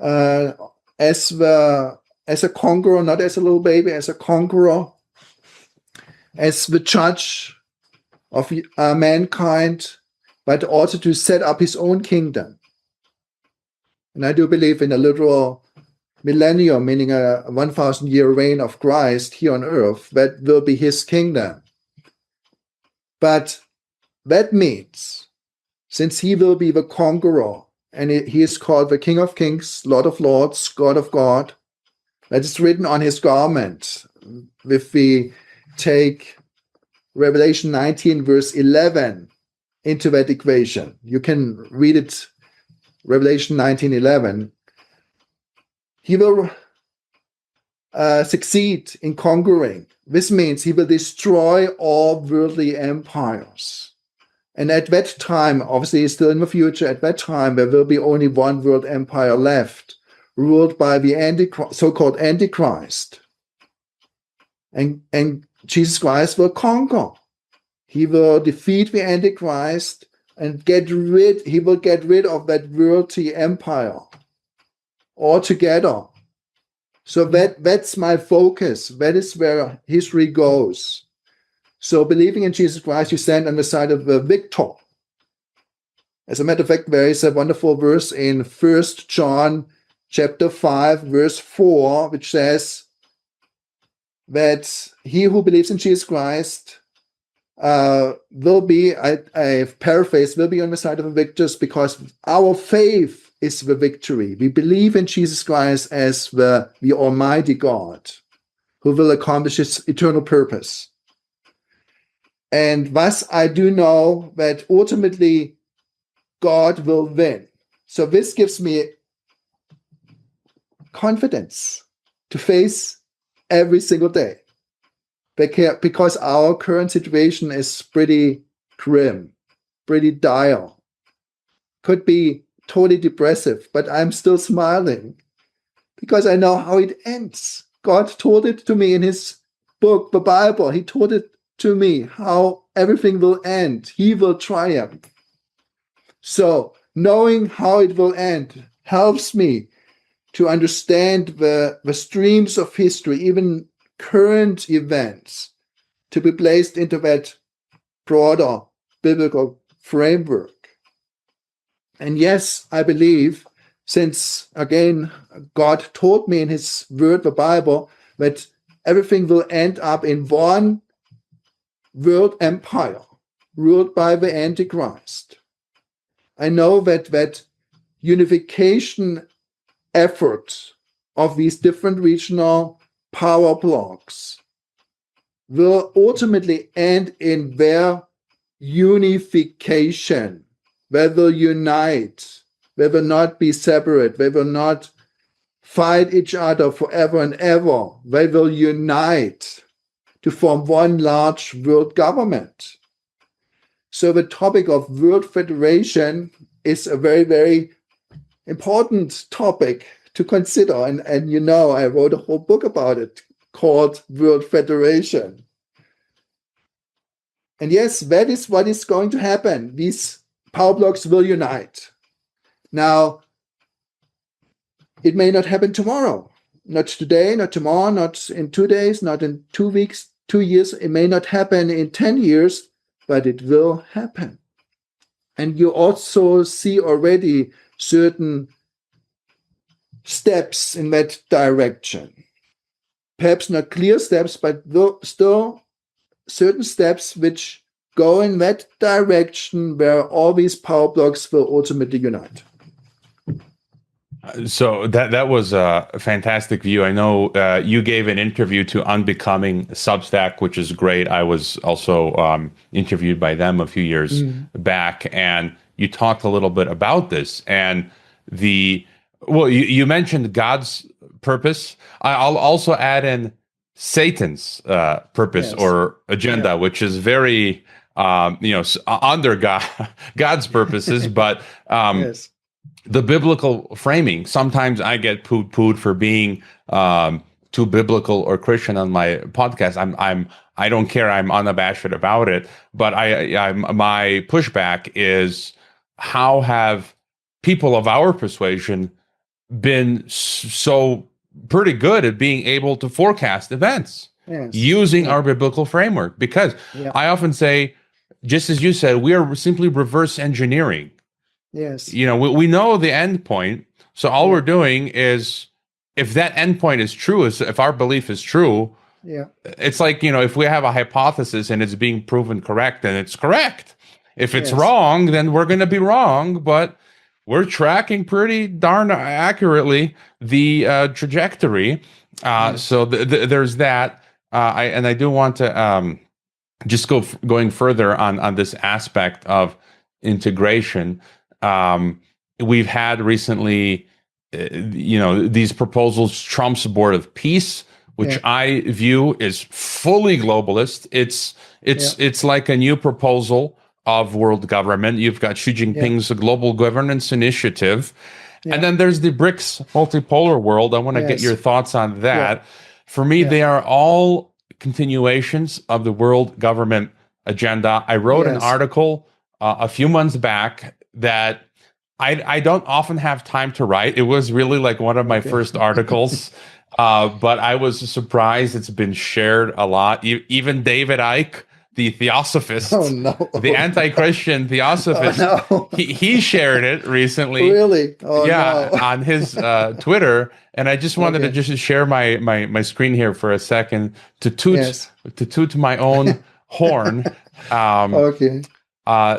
as a conqueror, not as a little baby, as a conqueror, as the judge of mankind, but also to set up his own kingdom. And I do believe in a literal millennium, meaning a 1,000-year reign of Christ here on earth, that will be his kingdom. But that means, since he will be the conqueror, and he is called the King of Kings, Lord of Lords, God of God, that is written on his garment. If we take Revelation 19, verse 11 into that equation, you can read it, Revelation 19:11. He will succeed in conquering. This means he will destroy all worldly empires. And at that time, obviously still in the future, at that time, there will be only one world empire left, ruled by the so-called Antichrist. And Jesus Christ will conquer. He will defeat the Antichrist and he will get rid of that worldly empire altogether. So that's my focus. That is where history goes. So believing in Jesus Christ, you stand on the side of the victor. As a matter of fact, there is a wonderful verse in 1 John chapter 5, verse 4, which says that he who believes in Jesus Christ will be, I paraphrase, will be on the side of the victors, because our faith is the victory. We believe in Jesus Christ as the Almighty God who will accomplish his eternal purpose. And thus I do know that ultimately God will win. So this gives me confidence to face every single day, because our current situation is pretty grim, pretty dire. Could be totally depressive, but I'm still smiling because I know how it ends. God told it to me in his book, the Bible. He told it to me how everything will end. He will triumph. So knowing how it will end helps me to understand the streams of history, even current events, to be placed into that broader biblical framework. And yes, I believe, since again God told me in his word, the Bible, that everything will end up in one world empire ruled by the Antichrist. I know that unification effort of these different regional power blocks will ultimately end in their unification They will unite. They will not be separate. They will not fight each other forever and ever. They will unite to form one large world government. So the topic of world federation is a very, very important topic to consider. And I wrote a whole book about it called World Federation. And yes, that is what is going to happen. These power blocks will unite. Now, it may not happen tomorrow. Not today, not tomorrow, not in 2 days, not in 2 weeks, 2 years. It may not happen in 10 years, but it will happen. And you also see already certain steps in that direction. Perhaps not clear steps, but still certain steps which go in that direction where all these power blocks will ultimately unite. So that was a fantastic view. I know you gave an interview to Unbecoming Substack, which is great. I was also interviewed by them a few years back, and you talked a little bit about this. And you mentioned God's purpose. I'll also add in Satan's purpose or agenda, which is very under God's purposes, but yes. The biblical framing. Sometimes I get pooed for being too biblical or Christian on my podcast. I don't care. I'm unabashed about it. But my pushback is, how have people of our persuasion been so pretty good at being able to forecast events using our biblical framework? Because I often say, just as you said, we are simply reverse engineering. Yes. We know the end point. So all we're doing is, if that end point is true, if our belief is true, it's like, if we have a hypothesis and it's being proven correct, then it's correct. If it's wrong, then we're going to be wrong. But we're tracking pretty darn accurately the trajectory. So there's that. I do want to just going further on this aspect of integration. We've had recently, these proposals, Trump's Board of Peace, which I view is fully globalist. It's like a new proposal of world government. You've got Xi Jinping's Global Governance Initiative. And then there's the BRICS multipolar world. I want to get your thoughts on that. For me, they are all continuations of the world government agenda. I wrote an article a few months back that I don't often have time to write. It was really like one of my first articles, but I was surprised it's been shared a lot. Even David Icke, the theosophist, the anti-Christian theosophist, he shared it recently. Really? On his Twitter. And I just wanted to just share my screen here for a second to toot my own horn.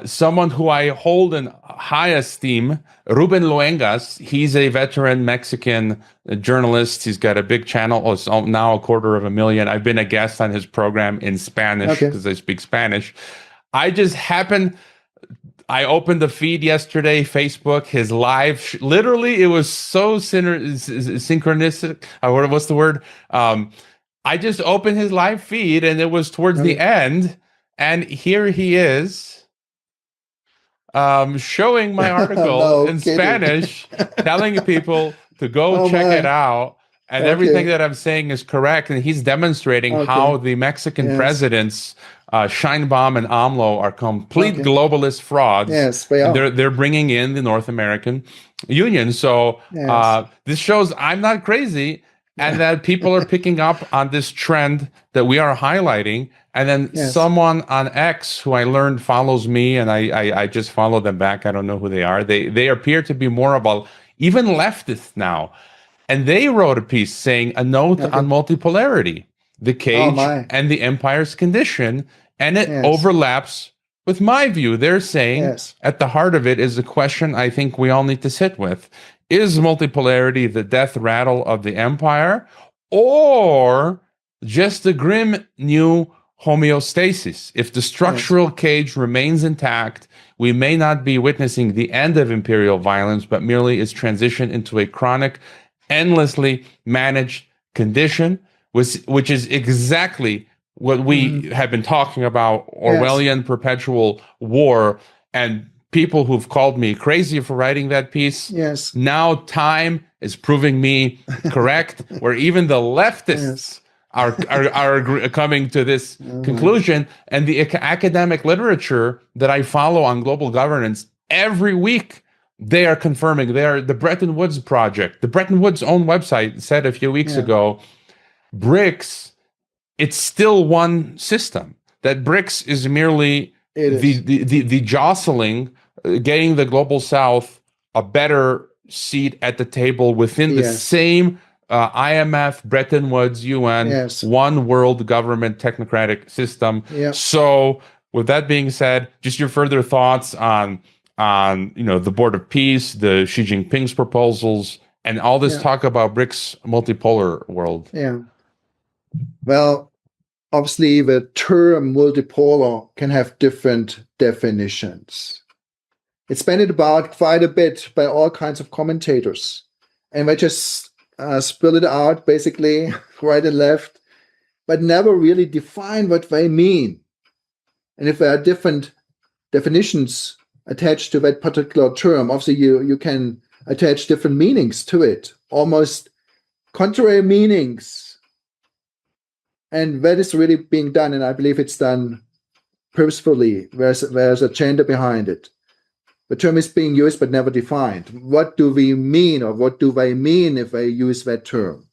Someone who I hold in high esteem, Ruben Luengas. He's a veteran Mexican journalist. He's got a big channel. It's now 250,000. I've been a guest on his program in Spanish because I speak Spanish. I opened the feed yesterday, Facebook, his live. Literally, it was so synchronistic. What's the word? I just opened his live feed, and it was towards the end. And here he is. Showing my article in Spanish, telling people to go check it out, and everything that I'm saying is correct. And he's demonstrating how the Mexican presidents, Sheinbaum and AMLO, are complete globalist frauds. Yes, they are. They're bringing in the North American Union. So this shows I'm not crazy, and that people are picking up on this trend that we are highlighting. And then someone on X, who I learned follows me, and I just follow them back. I don't know who they are. They appear to be more of a even leftist now. And they wrote a piece saying a note on multipolarity, the cage and the empire's condition. And it overlaps with my view. They're saying at the heart of it is a question I think we all need to sit with. Is multipolarity the death rattle of the empire, or just the grim new homeostasis. If the structural cage remains intact, we may not be witnessing the end of imperial violence, but merely its transition into a chronic, endlessly managed condition, which is exactly what we have been talking about, Orwellian perpetual war. And people who've called me crazy for writing that piece, now time is proving me correct, where even the leftists are coming to this conclusion. And the academic literature that I follow on global governance, every week they are confirming. They are the Bretton Woods project. The Bretton Woods own website said a few weeks ago, BRICS, it's still one system. That BRICS is merely the jostling, getting the global South a better seat at the table within the same IMF, Bretton Woods, UN, one world government technocratic system. So with that being said, just your further thoughts on the Board of Peace, the Xi Jinping's proposals, and all this talk about BRICS multipolar world. Well, obviously the term multipolar can have different definitions. It's bandied about quite a bit by all kinds of commentators. And they just spill it out basically right and left, but never really define what they mean. And if there are different definitions attached to that particular term, obviously you can attach different meanings to it, almost contrary meanings. And that is really being done, and I believe it's done purposefully. There's a agenda behind it. The term is being used but never defined. What do we mean, or what do they mean if they use that term?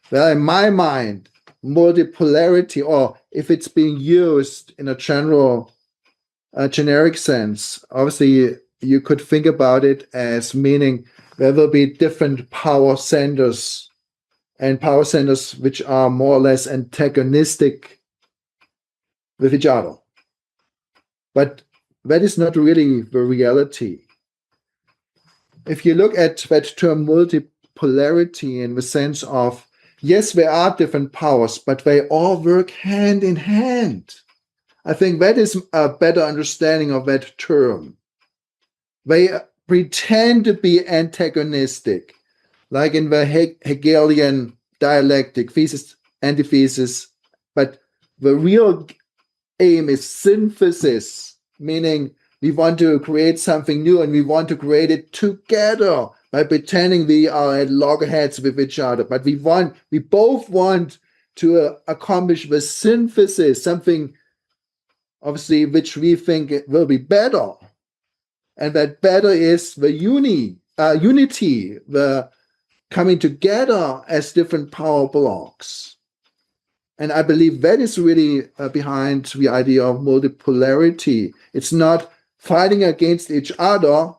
Well, in my mind, multipolarity, or if it's being used in a generic sense, obviously you could think about it as meaning there will be different power centers, and power centers which are more or less antagonistic with each other. But that is not really the reality. If you look at that term multipolarity in the sense of, yes, there are different powers, but they all work hand in hand. I think that is a better understanding of that term. They pretend to be antagonistic, like in the Hegelian dialectic, thesis, antithesis, but the real aim is synthesis, meaning we want to create something new and we want to create it together by pretending we are at loggerheads with each other. But we both want to accomplish the synthesis, something obviously which we think will be better. And that better is the unity, the coming together as different power blocks. And I believe that is really behind the idea of multipolarity. It's not fighting against each other,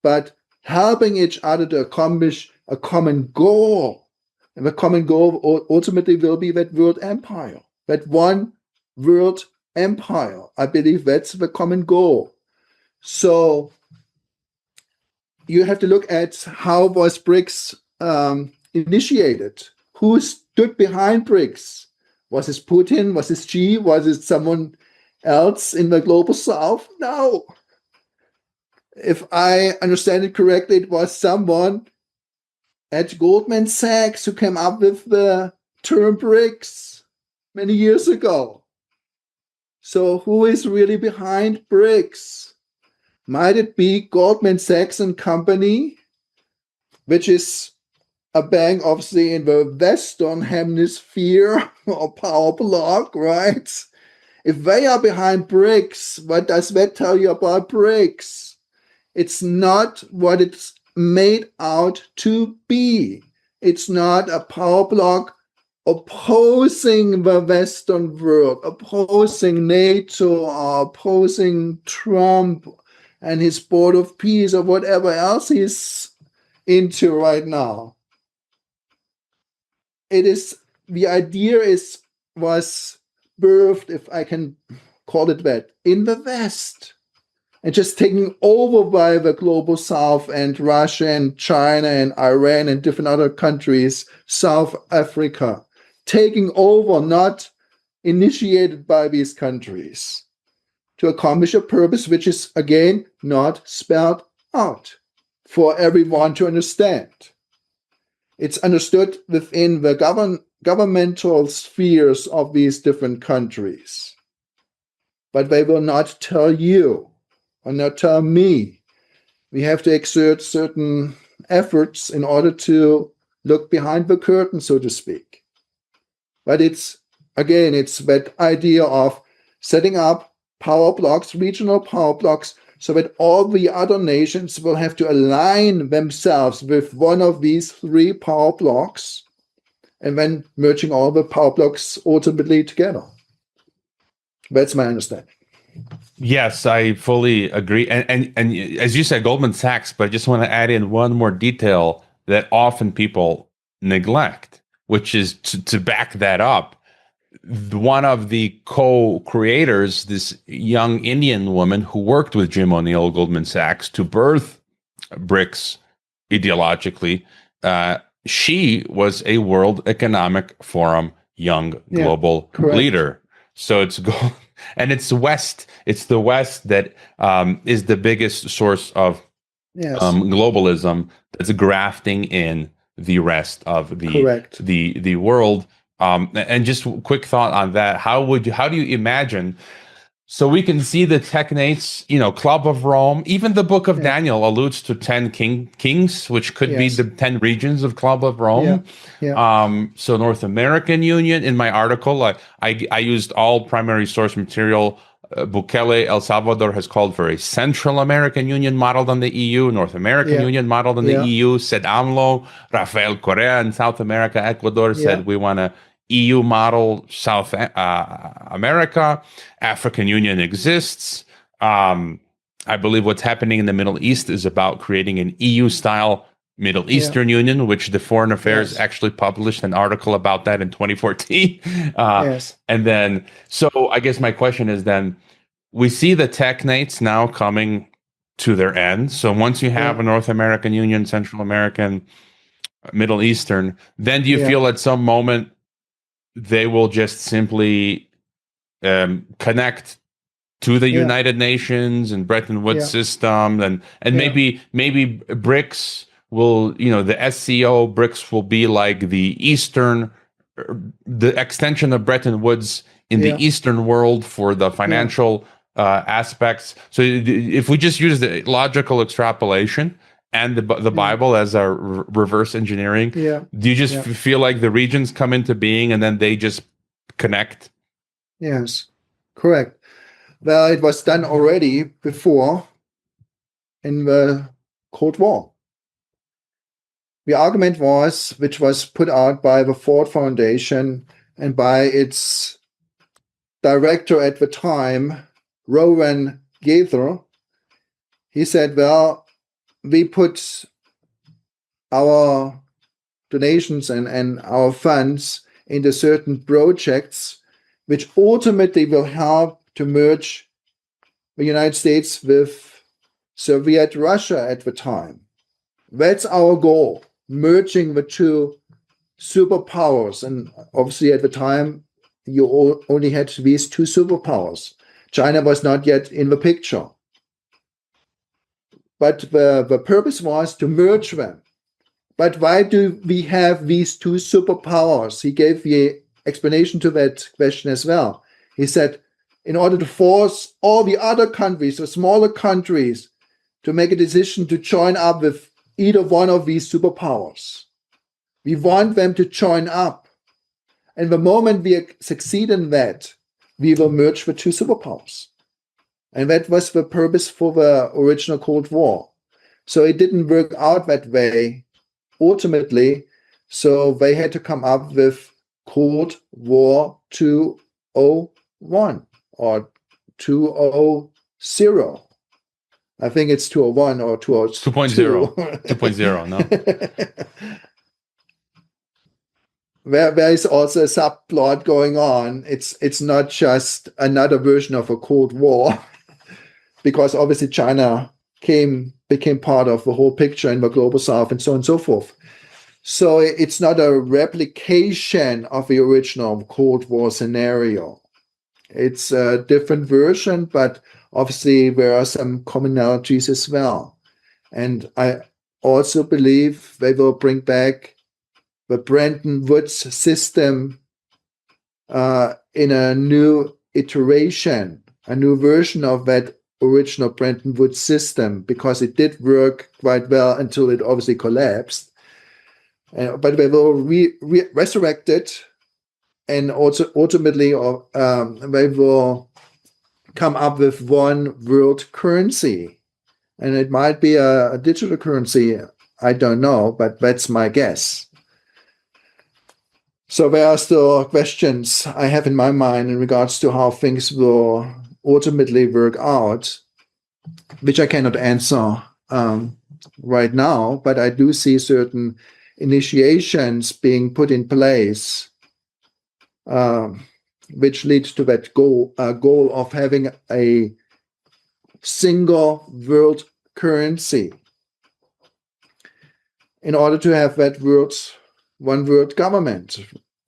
but helping each other to accomplish a common goal. And the common goal ultimately will be that world empire, that one world empire. I believe that's the common goal. So you have to look at how was BRICS initiated? Who stood behind BRICS? Was it Putin? Was it Xi? Was it someone else in the global South? No. If I understand it correctly, it was someone at Goldman Sachs who came up with the term BRICS many years ago. So who is really behind BRICS? Might it be Goldman Sachs and Company, which is a bank obviously in the Western Hemisphere or power block, right? If they are behind BRICS, what does that tell you about BRICS? It's not what it's made out to be. It's not a power block opposing the Western world, opposing NATO, or opposing Trump and his Board of Peace or whatever else he's into right now. The idea was birthed, if I can call it that, in the West, and just taken over by the global South and Russia and China and Iran and different other countries, South Africa, taking over, not initiated by these countries to accomplish a purpose which is, again, not spelled out for everyone to understand. It's understood within the governmental spheres of these different countries. But they will not tell you or not tell me. We have to exert certain efforts in order to look behind the curtain, so to speak. But it's that idea of setting up power blocks, regional power blocks, so that all the other nations will have to align themselves with one of these three power blocks, and then merging all the power blocks ultimately together. That's my understanding. Yes, I fully agree. And as you said, Goldman Sachs, but I just want to add in one more detail that often people neglect, which is to back that up. One of the co-creators, this young Indian woman who worked with Jim O'Neill, Goldman Sachs, to birth BRICS ideologically, she was a World Economic Forum young global leader. So and it's the West that is the biggest source of globalism that's grafting in the rest of the world. And just quick thought on that. How do you imagine? So we can see the technates, Club of Rome, even the book of Daniel alludes to 10 kings, which could be the 10 regions of Club of Rome. So North American Union, in my article, I used all primary source material. Bukele, El Salvador, has called for a Central American Union modeled on the EU, North American Union modeled on the EU, said AMLO. Rafael Correa in South America, Ecuador, said we want a EU model South America. African Union exists. I believe what's happening in the Middle East is about creating an EU-style Middle Eastern Union, which the Foreign Affairs actually published an article about that in 2014. And then, so I guess my question is then, we see the technates now coming to their end. So once you have a North American Union, Central American, Middle Eastern, then do you feel at some moment they will just simply connect to the United Nations and Bretton Woods system, and maybe BRICS will, the SCO BRICS will be like the extension of Bretton Woods in the Eastern world for the financial aspects. So if we just use the logical extrapolation and the Bible as our reverse engineering, do you just feel like the regions come into being and then they just connect? Yes, correct. Well, it was done already before in the Cold War. The argument which was put out by the Ford Foundation and by its director at the time, Rowan Gaither, he said, well, we put our donations and our funds into certain projects which ultimately will help to merge the United States with Soviet Russia at the time. That's our goal, merging the two superpowers. And obviously at the time, you only had these two superpowers. China was not yet in the picture. But the purpose was to merge them. But why do we have these two superpowers? He gave the explanation to that question as well. He said, in order to force all the other countries, the smaller countries, to make a decision to join up with either one of these superpowers. We want them to join up. And the moment we succeed in that, we will merge the two superpowers. And that was the purpose for the original Cold War. So it didn't work out that way ultimately. So they had to come up with Cold War 201 or 200. I think it's 201 or 202. 2.0. 2.0, no. There is also a subplot going on. It's not just another version of a Cold War, because obviously China became part of the whole picture in the global south and so on and so forth. So it's not a replication of the original Cold War scenario. It's a different version, but obviously there are some commonalities as well. And I also believe they will bring back the Bretton Woods system in a new iteration, a new version of that original Bretton Woods system, because it did work quite well until it obviously collapsed. But they will resurrect it, and also ultimately they will come up with one world currency. And it might be a digital currency, I don't know, but that's my guess. So there are still questions I have in my mind in regards to how things will ultimately work out, which I cannot answer right now, but I do see certain initiations being put in place, which leads to that goal of having a single world currency in order to have that one world government,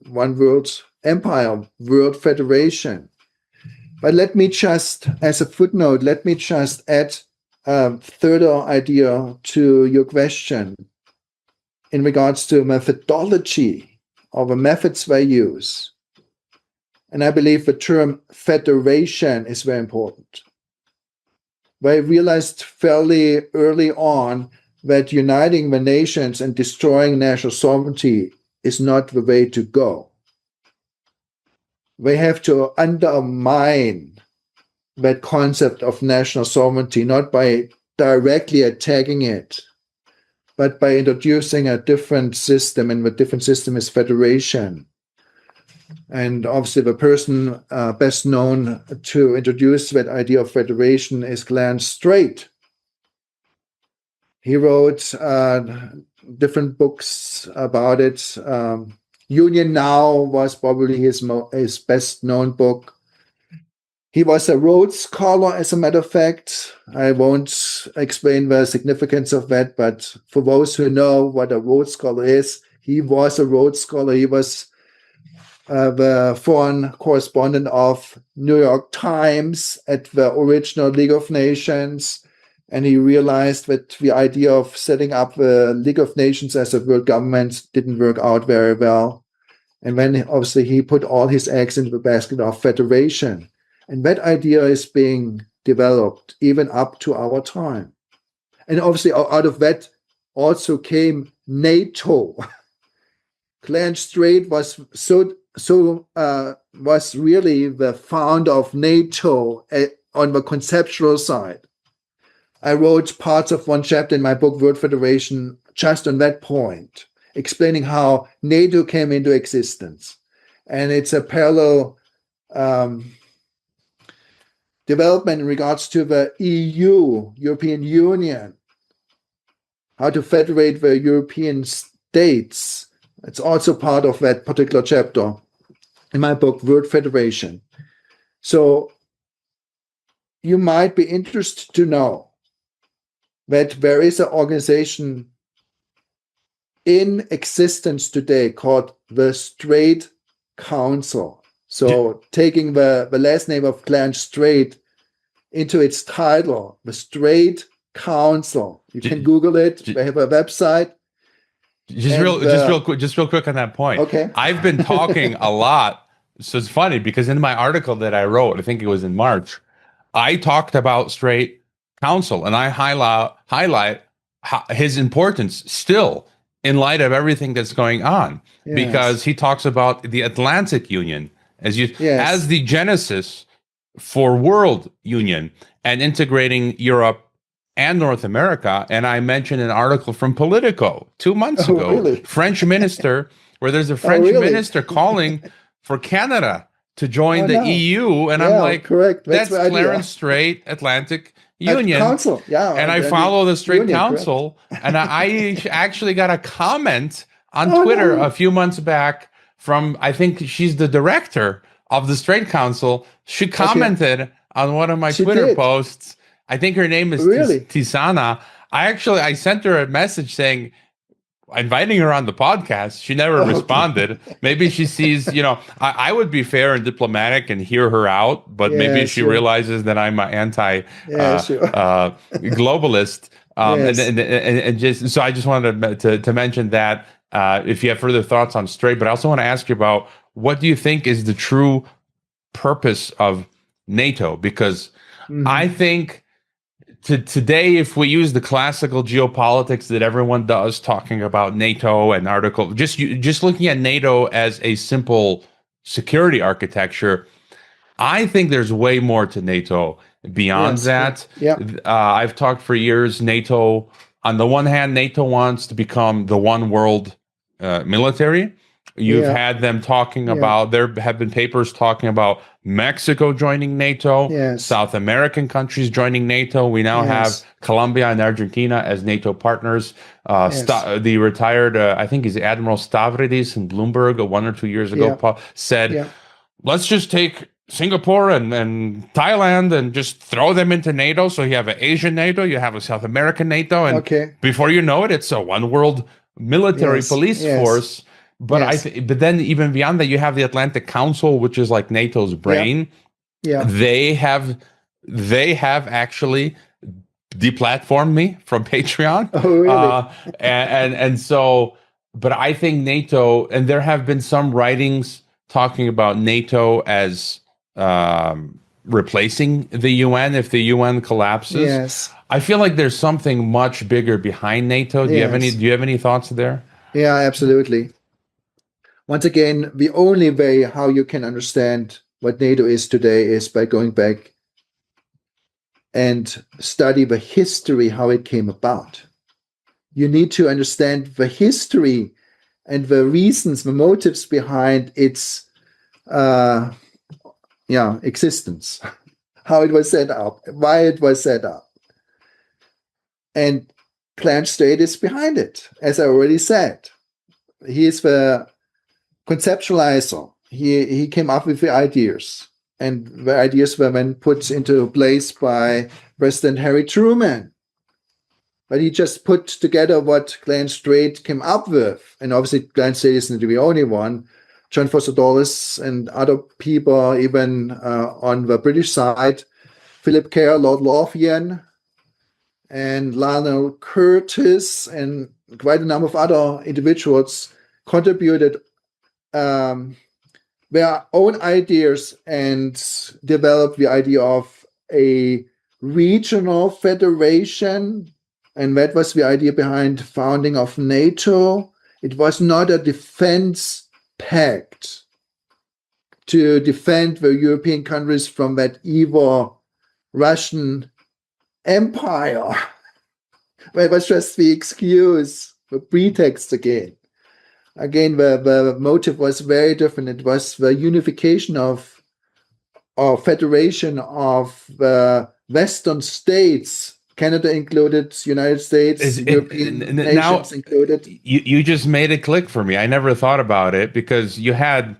one world empire, world federation. But let me just, as a footnote, let me just add a further idea to your question in regards to methodology or the methods they use. And I believe the term federation is very important. They realized fairly early on that uniting the nations and destroying national sovereignty is not the way to go. They have to undermine that concept of national sovereignty, not by directly attacking it, but by introducing a different system, and the different system is federation. And obviously the person best known to introduce that idea of federation is Clarence Strait. He wrote different books about it. Union Now was probably his best known book. He was a Rhodes Scholar, as a matter of fact. I won't explain the significance of that, but for those who know what a Rhodes Scholar is, he was a Rhodes Scholar. He was the foreign correspondent of New York Times at the original League of Nations. And he realized that the idea of setting up the League of Nations as a world government didn't work out very well. And then obviously he put all his eggs into the basket of federation. And that idea is being developed even up to our time. And obviously out of that also came NATO. Clarence Strait was was really the founder of NATO on the conceptual side. I wrote parts of one chapter in my book, World Federation, just on that point, explaining how NATO came into existence. And it's a parallel development in regards to the EU, European Union, how to federate the European states. It's also part of that particular chapter in my book, World Federation. So you might be interested to know that there is an organization in existence today called the Strait Council. So taking the last name of Clarence Strait into its title, the Strait Council. You can Google it. They have a website. Just real quick on that point. Okay. I've been talking a lot. So it's funny because in my article that I wrote, I think it was in March, I talked about Strait Council, and I highlight his importance still in light of everything that's going on, because he talks about the Atlantic Union as the genesis for world union and integrating Europe and North America. And I mentioned an article from Politico 2 months ago, really? French minister, where there's a French minister calling for Canada to join the EU. And I'm like, correct. That's Clarence Strait, Atlantic Union. Council. Yeah. And I follow the Strait Council. And I actually got a comment on Twitter a few months back from, I think she's the director of the Strait Council. She commented on one of my Twitter posts. I think her name is Tisana. I sent her a message saying, inviting her on the podcast. She never responded. Maybe she sees, I would be fair and diplomatic and hear her out, but maybe she realizes that I'm an anti-globalist. And just so I just wanted to mention that if you have further thoughts on straight, but I also want to ask you about what do you think is the true purpose of NATO? Because I think today, if we use the classical geopolitics that everyone does, talking about NATO and just looking at NATO as a simple security architecture, I think there's way more to NATO beyond that. Yeah. I've talked for years, NATO, on the one hand, NATO wants to become the one world military. You've had them talking about, there have been papers talking about Mexico joining NATO, South American countries joining NATO. We now have Colombia and Argentina as NATO partners. The retired, I think he's Admiral Stavridis in Bloomberg 1 or 2 years ago, said, let's just take Singapore and Thailand and just throw them into NATO. So you have an Asian NATO, you have a South American NATO, and before you know it, it's a one world military police force. But but then even beyond that, you have the Atlantic Council, which is like NATO's brain. They have actually deplatformed me from Patreon. Oh, really? And so, but I think NATO, and there have been some writings talking about NATO as replacing the UN if the UN collapses. I feel like there's something much bigger behind NATO. Do you have any thoughts there? Yeah, absolutely. Once again, the only way how you can understand what NATO is today is by going back and study the history, how it came about. You need to understand the history and the reasons, the motives behind its existence, how it was set up, why it was set up. And Clarence Strait is behind it, as I already said. He is the conceptualizer. He came up with the ideas, and the ideas were then put into place by President Harry Truman. But he just put together what Clarence Strait came up with, and obviously Clarence Strait isn't the only one. John Foster Dulles and other people, even on the British side, Philip Kerr, Lord Lothian, and Lionel Curtis, and quite a number of other individuals contributed their own ideas and developed the idea of a regional federation, and that was the idea behind the founding of NATO. It was not a defense pact to defend the European countries from that evil Russian empire. That was just the excuse, the pretext again. Again, the motive was very different. It was the unification of or federation of the Western states, Canada included, United States, European nations included. You just made it click for me. I never thought about it because you had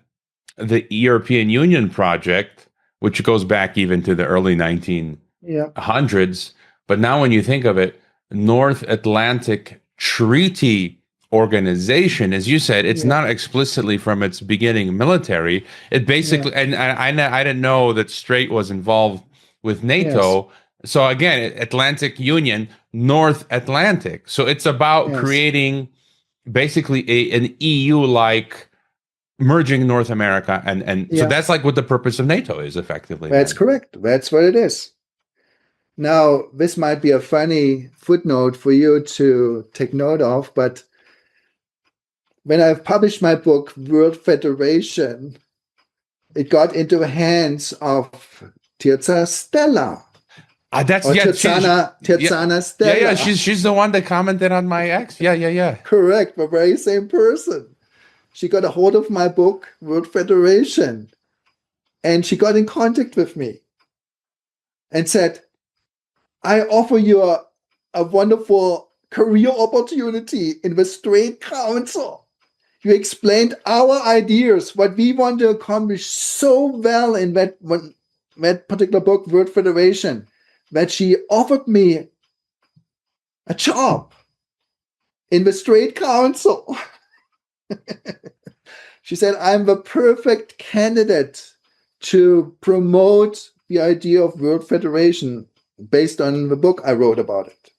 the European Union project, which goes back even to the early 1900s. But now when you think of it, North Atlantic Treaty Organization, as you said, it's not explicitly from its beginning military. It basically, and I didn't know that Strait was involved with NATO. So again, Atlantic Union, North Atlantic. So it's about creating basically an EU-like merging North America. And so that's like what the purpose of NATO is effectively. That's correct. That's what it is. Now, this might be a funny footnote for you to take note of, but when I published my book, World Federation, it got into the hands of Tirza Stella. Tirzana Stella. Yeah, she's the one that commented on my ex. Yeah. Correct, the very same person. She got a hold of my book, World Federation, and she got in contact with me and said, I offer you a wonderful career opportunity in the Strait Council. You explained our ideas, what we want to accomplish so well in that particular book, World Federation, that she offered me a job in the Straight Council. She said, I'm the perfect candidate to promote the idea of World Federation based on the book I wrote about it.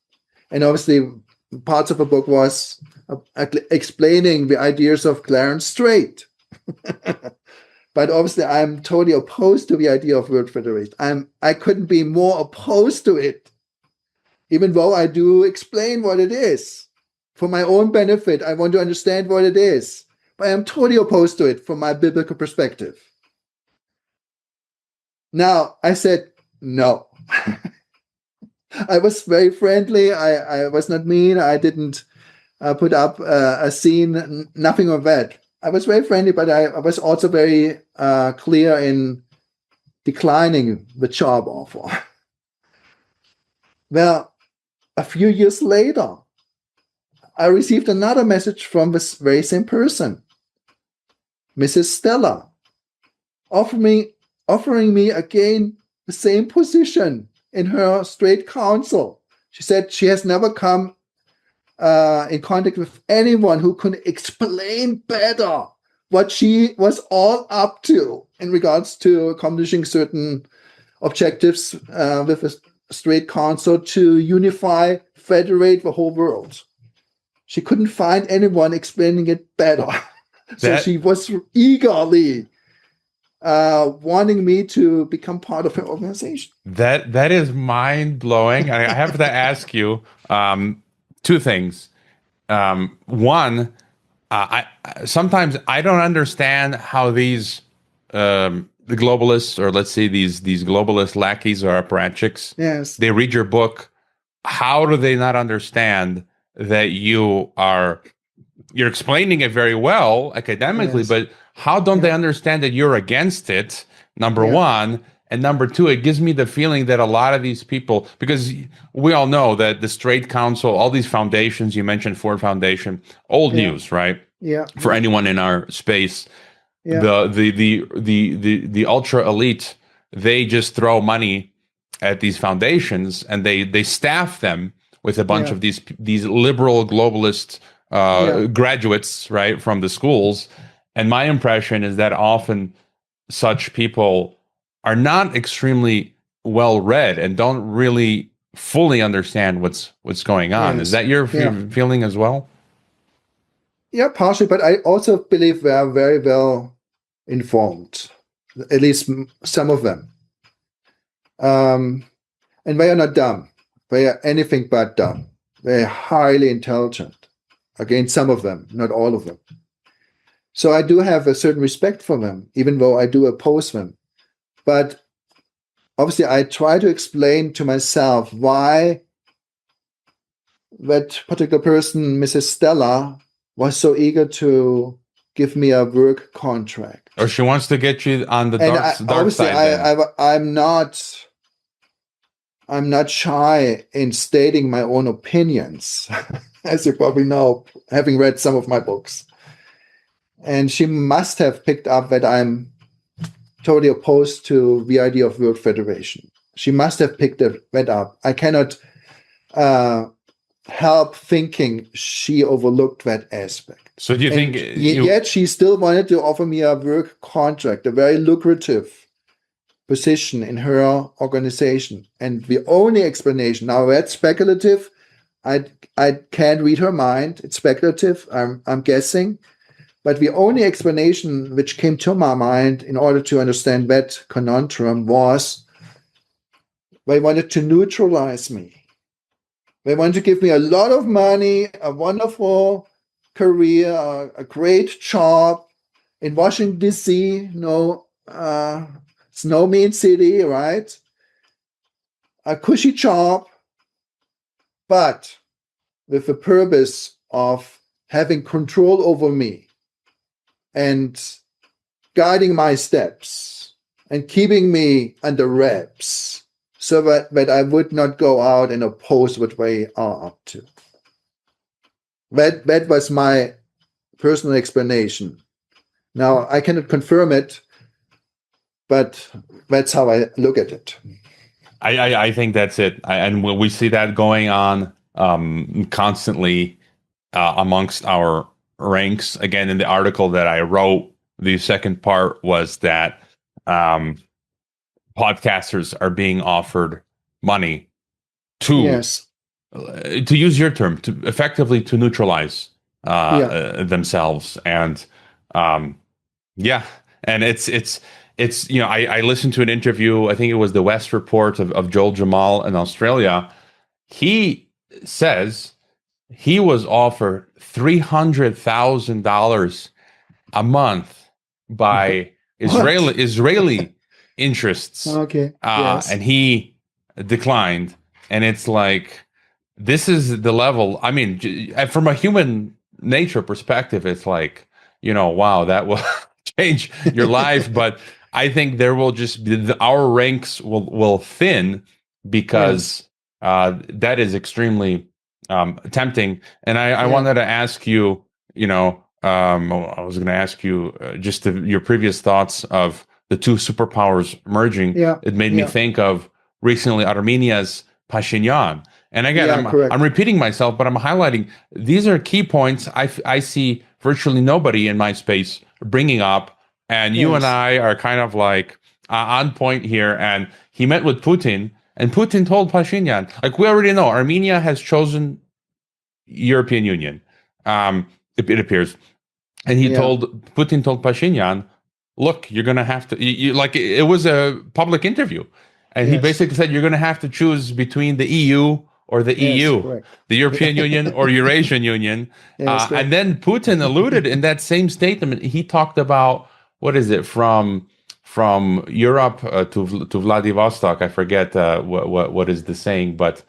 And obviously, parts of the book was explaining the ideas of Clarence Strait. But obviously, I'm totally opposed to the idea of World Federation. I couldn't be more opposed to it, even though I do explain what it is. For my own benefit, I want to understand what it is. But I am totally opposed to it from my biblical perspective. Now, I said, no. I was very friendly. I was not mean. I didn't put up a scene, nothing of that. I was very friendly, but I was also very clear in declining the job offer. Well, a few years later, I received another message from this very same person, Mrs. Stella, offering me again the same position in her Straight Council. She said she has never come in contact with anyone who could explain better what she was all up to in regards to accomplishing certain objectives with a Straight Council to unify, federate the whole world. She couldn't find anyone explaining it better. So she was eagerly wanting me to become part of her organization. That is mind-blowing. I have to ask you two things. One, sometimes I don't understand how these the globalists, or let's say these globalist lackeys or apparatchiks, yes, they read your book. How do they not understand that you're explaining it very well academically, yes, but how don't they understand that you're against it? Number one. And number two, it gives me the feeling that a lot of these people, because we all know that the Straight Council, all these foundations, you mentioned Ford Foundation, old news, right? Yeah. For anyone in our space, the ultra elite, they just throw money at these foundations and they staff them with a bunch of these liberal globalist graduates, right, from the schools. And my impression is that often such people are not extremely well read and don't really fully understand what's going on. Yes. Is that your feeling as well? Yeah, partially, but I also believe they are very well informed, at least some of them. And they are not dumb. They are anything but dumb. They are highly intelligent. Again, some of them, not all of them. So I do have a certain respect for them, even though I do oppose them. But obviously, I try to explain to myself why that particular person, Mrs. Stella, was so eager to give me a work contract. Or she wants to get you on the dark side. I'm not shy in stating my own opinions, as you probably know, having read some of my books. And she must have picked up that I'm totally opposed to the idea of World Federation. She must have picked that up. I cannot help thinking she overlooked that aspect. So do you think... Yet she still wanted to offer me a work contract, a very lucrative position in her organization. And the only explanation, now that's speculative, I can't read her mind, it's speculative, I'm guessing. But the only explanation which came to my mind in order to understand that conundrum was they wanted to neutralize me. They wanted to give me a lot of money, a wonderful career, a great job in Washington, D.C., it's no mean city, right? A cushy job, but with the purpose of having control over me and guiding my steps and keeping me under wraps so that I would not go out and oppose what they are up to. That was my personal explanation. Now, I cannot confirm it, but that's how I look at it. I think that's it. And we see that going on constantly amongst our ranks. Again, in the article that I wrote, the second part was that podcasters are being offered money to Yes. To use your term, to effectively to neutralize themselves. And yeah, and it's I listened to an interview, I think it was the West Report of Joel Jamal in Australia. He says he was offered $300,000 a month by Israeli interests. Okay. Yes. And he declined. And it's like, this is the level. I mean, from a human nature perspective, it's like, wow, that will change your life. But I think there will just be, our ranks will thin, because that is extremely tempting. And I wanted to ask you, I was going to ask you just your previous thoughts of the two superpowers merging. Yeah. It made me think of recently Armenia's Pashinyan. And again, I'm repeating myself, but I'm highlighting, these are key points I see virtually nobody in my space bringing up. And you and I are kind of like on point here. And he met with Putin, and Putin told Pashinyan, like, we already know Armenia has chosen European Union, it appears. And Putin told Pashinyan, look, you're going to have to, like, it was a public interview. And he basically said, you're going to have to choose between the EU or the EU, correct. The European Union or Eurasian Union. And then Putin alluded in that same statement, he talked about, what is it, from Europe to Vladivostok. I forget what is the saying, but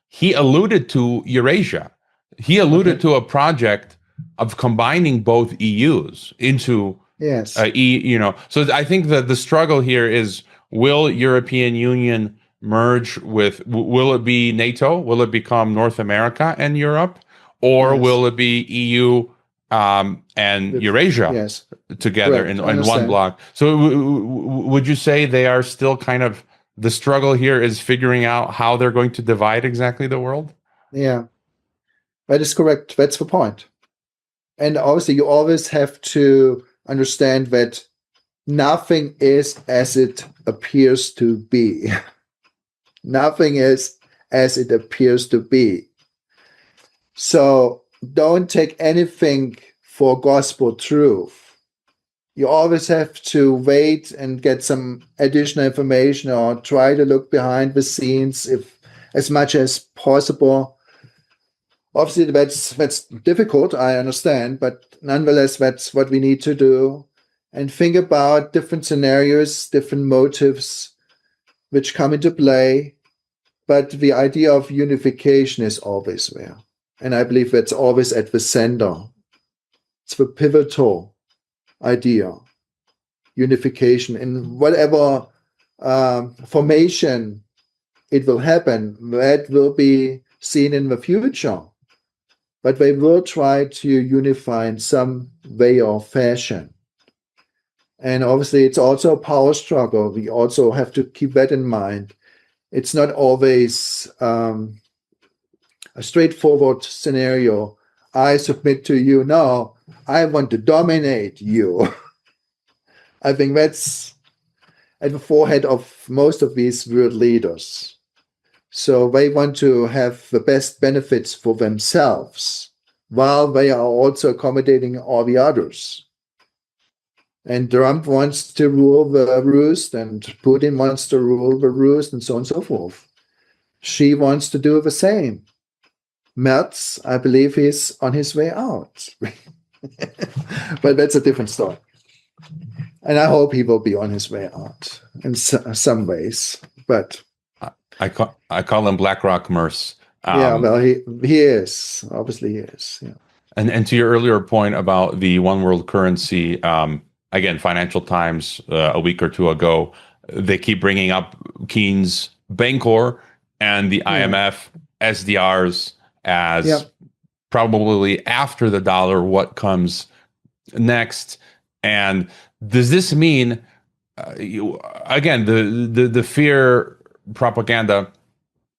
he alluded to Eurasia. He alluded to a project of combining both EUs into So I think that the struggle here is, will European Union merge with, will it be NATO? Will it become North America and Europe? Or will it be EU and Eurasia together in one block? So would you say they are still kind of, the struggle here is figuring out how they're going to divide exactly the world? Yeah, that is correct. That's the point. And obviously you always have to understand that nothing is as it appears to be. Nothing is as it appears to be. So don't take anything for gospel truth. You always have to wait and get some additional information, or try to look behind the scenes as much as possible. Obviously, that's difficult, I understand, but nonetheless, that's what we need to do. And think about different scenarios, different motives which come into play. But the idea of unification is always there. And I believe that's always at the center. It's the pivotal idea. Unification in whatever formation it will happen, that will be seen in the future. But they will try to unify in some way or fashion. And obviously, it's also a power struggle. We also have to keep that in mind. It's not always a straightforward scenario. I submit to you. No, I want to dominate you. I think that's at the forehead of most of these world leaders. So they want to have the best benefits for themselves, while they are also accommodating all the others. And Trump wants to rule the roost, and Putin wants to rule the roost, and so on and so forth. She wants to do the same. Merz, I believe, he's on his way out. But that's a different story. And I hope he will be on his way out in some ways. But I call him BlackRock Merz. Well, he is. Obviously, he is. Yeah. And to your earlier point about the one world currency, again, Financial Times a week or two ago, they keep bringing up Keynes' Bancor and the IMF SDRs as probably after the dollar, what comes next. And does this mean, again, the fear propaganda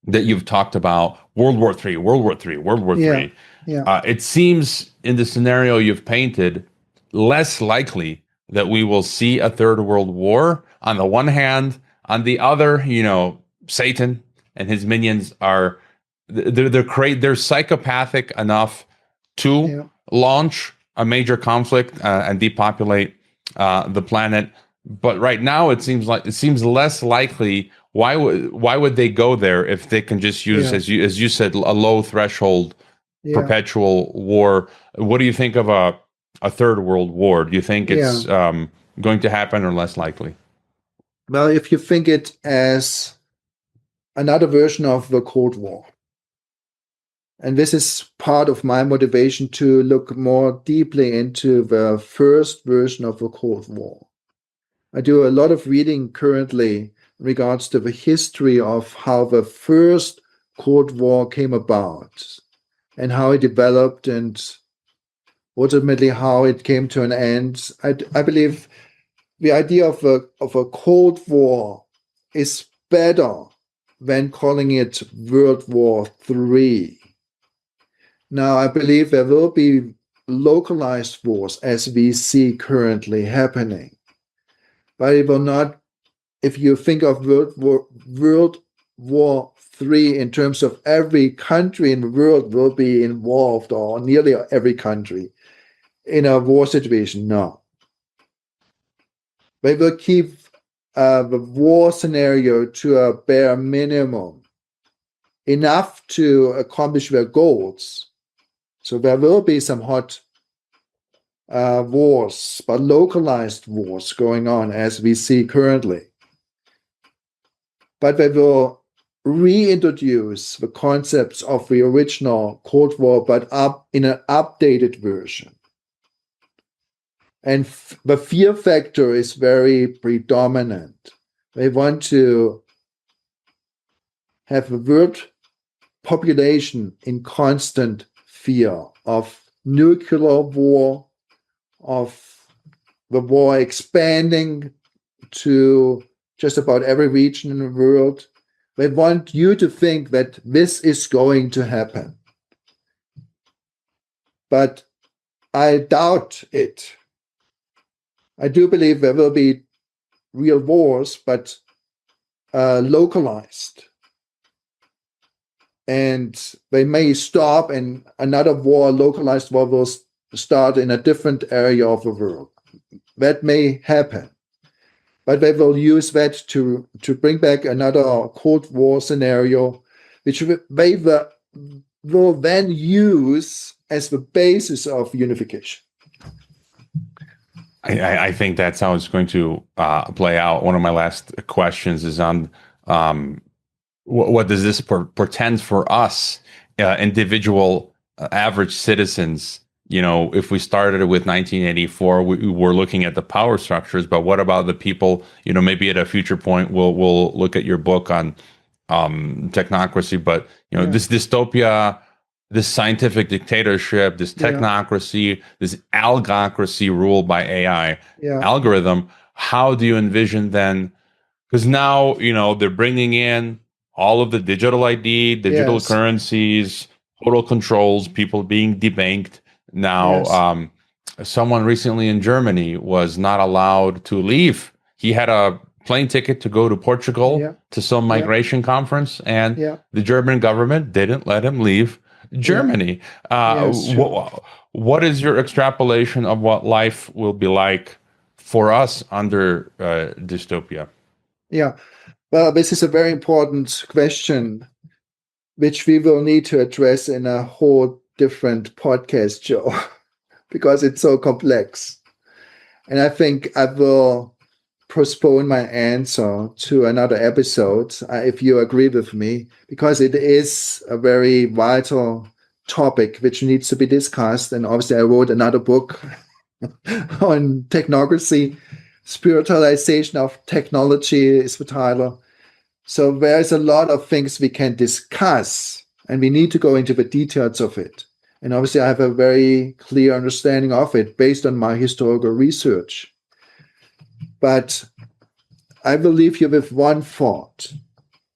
that you've talked about, World War III, World War III, World War III. It seems in the scenario you've painted less likely that we will see a third world war on the one hand. On the other, Satan and his minions are they're psychopathic enough to launch a major conflict and depopulate the planet. But right now, it seems less likely. Why would they go there if they can just use, as you said, a low threshold perpetual war? What do you think of a third world war? Do you think it's going to happen or less likely? Well, if you think it as another version of the Cold War, and this is part of my motivation to look more deeply into the first version of the Cold War. I do a lot of reading currently in regards to the history of how the first Cold War came about and how it developed and ultimately how it came to an end. I believe the idea of a Cold War is better than calling it World War III. Now, I believe there will be localized wars as we see currently happening. But it will not, if you think of World War III in terms of every country in the world will be involved, or nearly every country, in a war situation, no. They will keep the war scenario to a bare minimum, enough to accomplish their goals. So there will be some hot wars, but localized wars going on as we see currently. But they will reintroduce the concepts of the original Cold War, but in an updated version. And the fear factor is very predominant. They want to have the world population in constant fear of nuclear war, of the war expanding to just about every region in the world. They want you to think that this is going to happen. But I doubt it. I do believe there will be real wars, but localized. And they may stop and another war, localized war, will start in a different area of the world. That may happen. But they will use that to bring back another Cold War scenario, which they will then use as the basis of unification. I think that's how it's going to play out. One of my last questions is on what does this portend for us, individual average citizens? If we started with 1984, we were looking at the power structures, but what about the people? Maybe at a future point, we'll look at your book on technocracy, but this dystopia, this scientific dictatorship, this technocracy, this algocracy ruled by AI algorithm. How do you envision then? Because now, they're bringing in all of the digital ID, digital currencies, total controls, people being debanked. Now, someone recently in Germany was not allowed to leave. He had a plane ticket to go to Portugal to some migration conference, and the German government didn't let him leave Germany. What is your extrapolation of what life will be like for us under dystopia? Yeah, well, this is a very important question, which we will need to address in a whole different podcast show because it's so complex. And I think I will postpone my answer to another episode, if you agree with me, because it is a very vital topic which needs to be discussed. And obviously I wrote another book on technocracy. Spiritualization of technology is the title. So there's a lot of things we can discuss, and we need to go into the details of it. And obviously I have a very clear understanding of it based on my historical research. But I will leave you with one thought.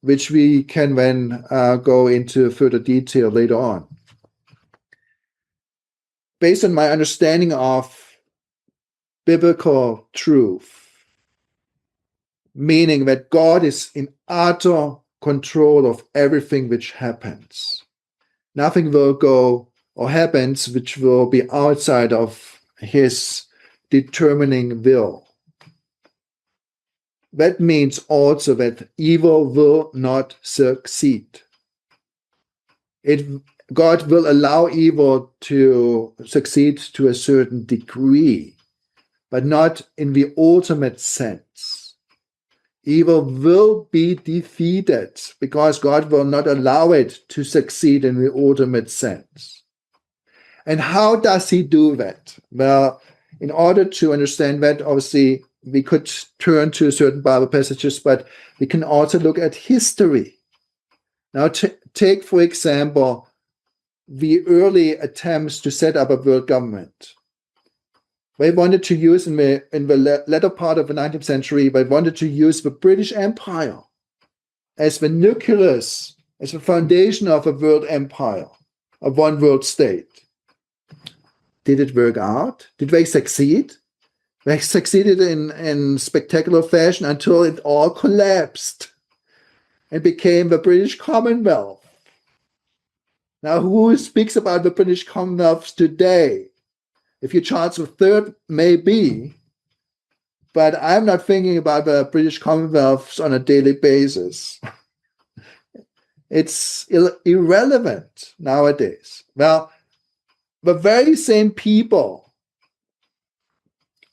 which we can then go into further detail later on. Based on my understanding of biblical truth, meaning that God is in utter control of everything which happens. Nothing will go or happens which will be outside of his determining will. That means also that evil will not succeed. God will allow evil to succeed to a certain degree, but not in the ultimate sense. Evil will be defeated because God will not allow it to succeed in the ultimate sense. And how does he do that? Well, in order to understand that, obviously, we could turn to certain Bible passages, but we can also look at history. Now, take, for example, the early attempts to set up a world government. They wanted to use, in the latter part of the 19th century, they wanted to use the British Empire as the nucleus, as the foundation of a world empire, of one world state. Did it work out? Did they succeed? They succeeded in spectacular fashion until it all collapsed and became the British Commonwealth. Now, who speaks about the British Commonwealth today? If you Charles III, maybe, but I'm not thinking about the British Commonwealth on a daily basis. It's irrelevant nowadays. Well, the very same people,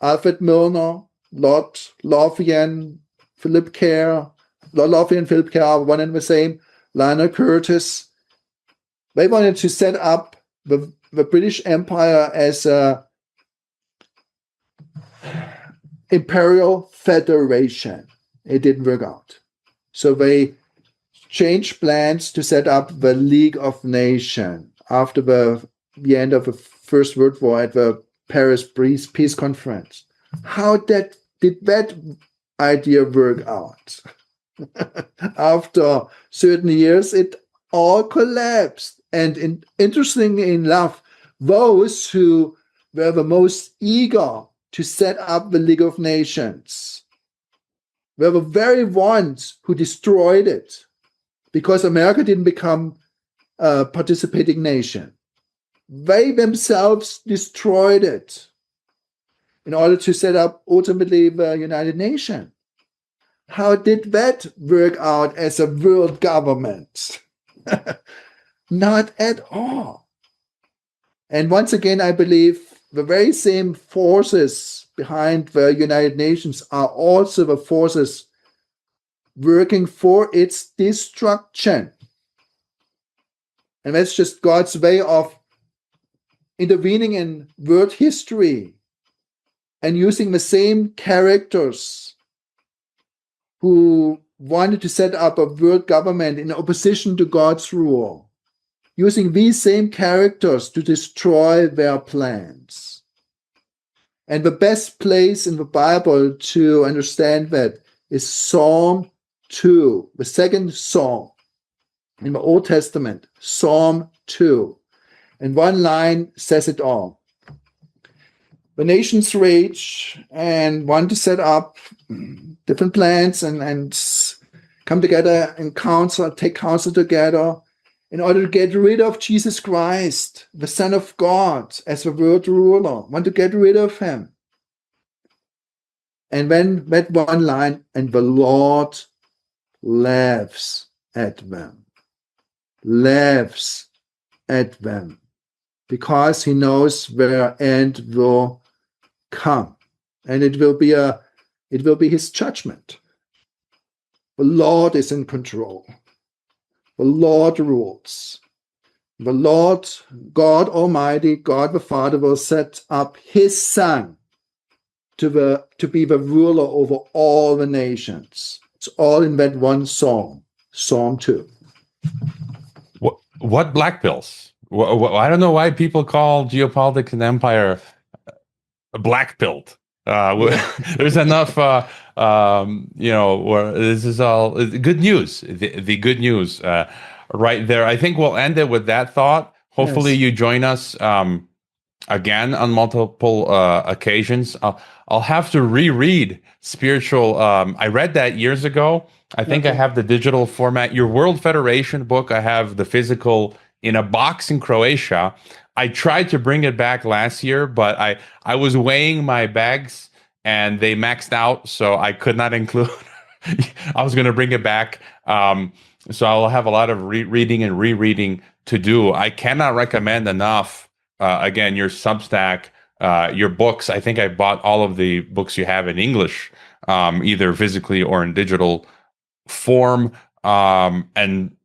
Alfred Milner, Lord Lothian, Philip Kerr, Lord Lothian, Philip Kerr are one and the same, Lionel Curtis, they wanted to set up the British Empire as a imperial federation. It didn't work out. So they changed plans to set up the League of Nations after the end of the First World War at the Paris Peace Conference. How did that idea work out? After certain years, it all collapsed. And interestingly enough, those who were the most eager to set up the League of Nations were the very ones who destroyed it, because America didn't become a participating nation. They themselves destroyed it in order to set up ultimately the United Nations. How did that work out as a world government? Not at all. And once again, I believe the very same forces behind the United Nations are also the forces working for its destruction. And that's just God's way of intervening in world history and using the same characters who wanted to set up a world government in opposition to God's rule, using these same characters to destroy their plans. And the best place in the Bible to understand that is Psalm 2, the second Psalm in the Old Testament, Psalm 2. And one line says it all. The nations rage and want to set up different plans and come together and take counsel together in order to get rid of Jesus Christ, the Son of God, as the world ruler, want to get rid of him. And then that one line, and the Lord laughs at them, because he knows their end will come, and it will be his judgment. The Lord is in control. The Lord rules. The Lord, God Almighty, God the Father, will set up his Son to be the ruler over all the nations. It's all in that one psalm, Psalm 2. What black pills? I don't know why people call Geopolitics and Empire black pilled. There's enough where this is all good news. The good news right there. I think we'll end it with that thought. Hopefully, Yes. you join us again on multiple occasions. I'll have to reread Spiritual. I read that years ago. I think I Okay. have the digital format. Your World Federation book, I have the physical in a box in Croatia. I tried to bring it back last year, but I was weighing my bags and they maxed out, so I could not include. I was going to bring it back. So I'll have a lot of reading and rereading to do. I cannot recommend enough, again, your Substack, your books. I think I bought all of the books you have in English, either physically or in digital form. And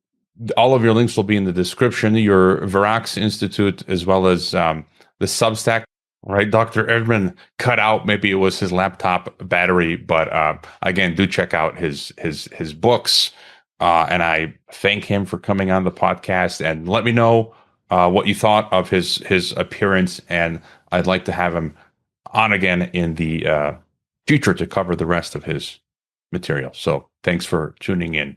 all of your links will be in the description, your Verax Institute, as well as the Substack. Right, Dr. Erdmann cut out. Maybe it was his laptop battery, but again, do check out his books. And I thank him for coming on the podcast. And let me know what you thought of his appearance. And I'd like to have him on again in the future to cover the rest of his material. So thanks for tuning in.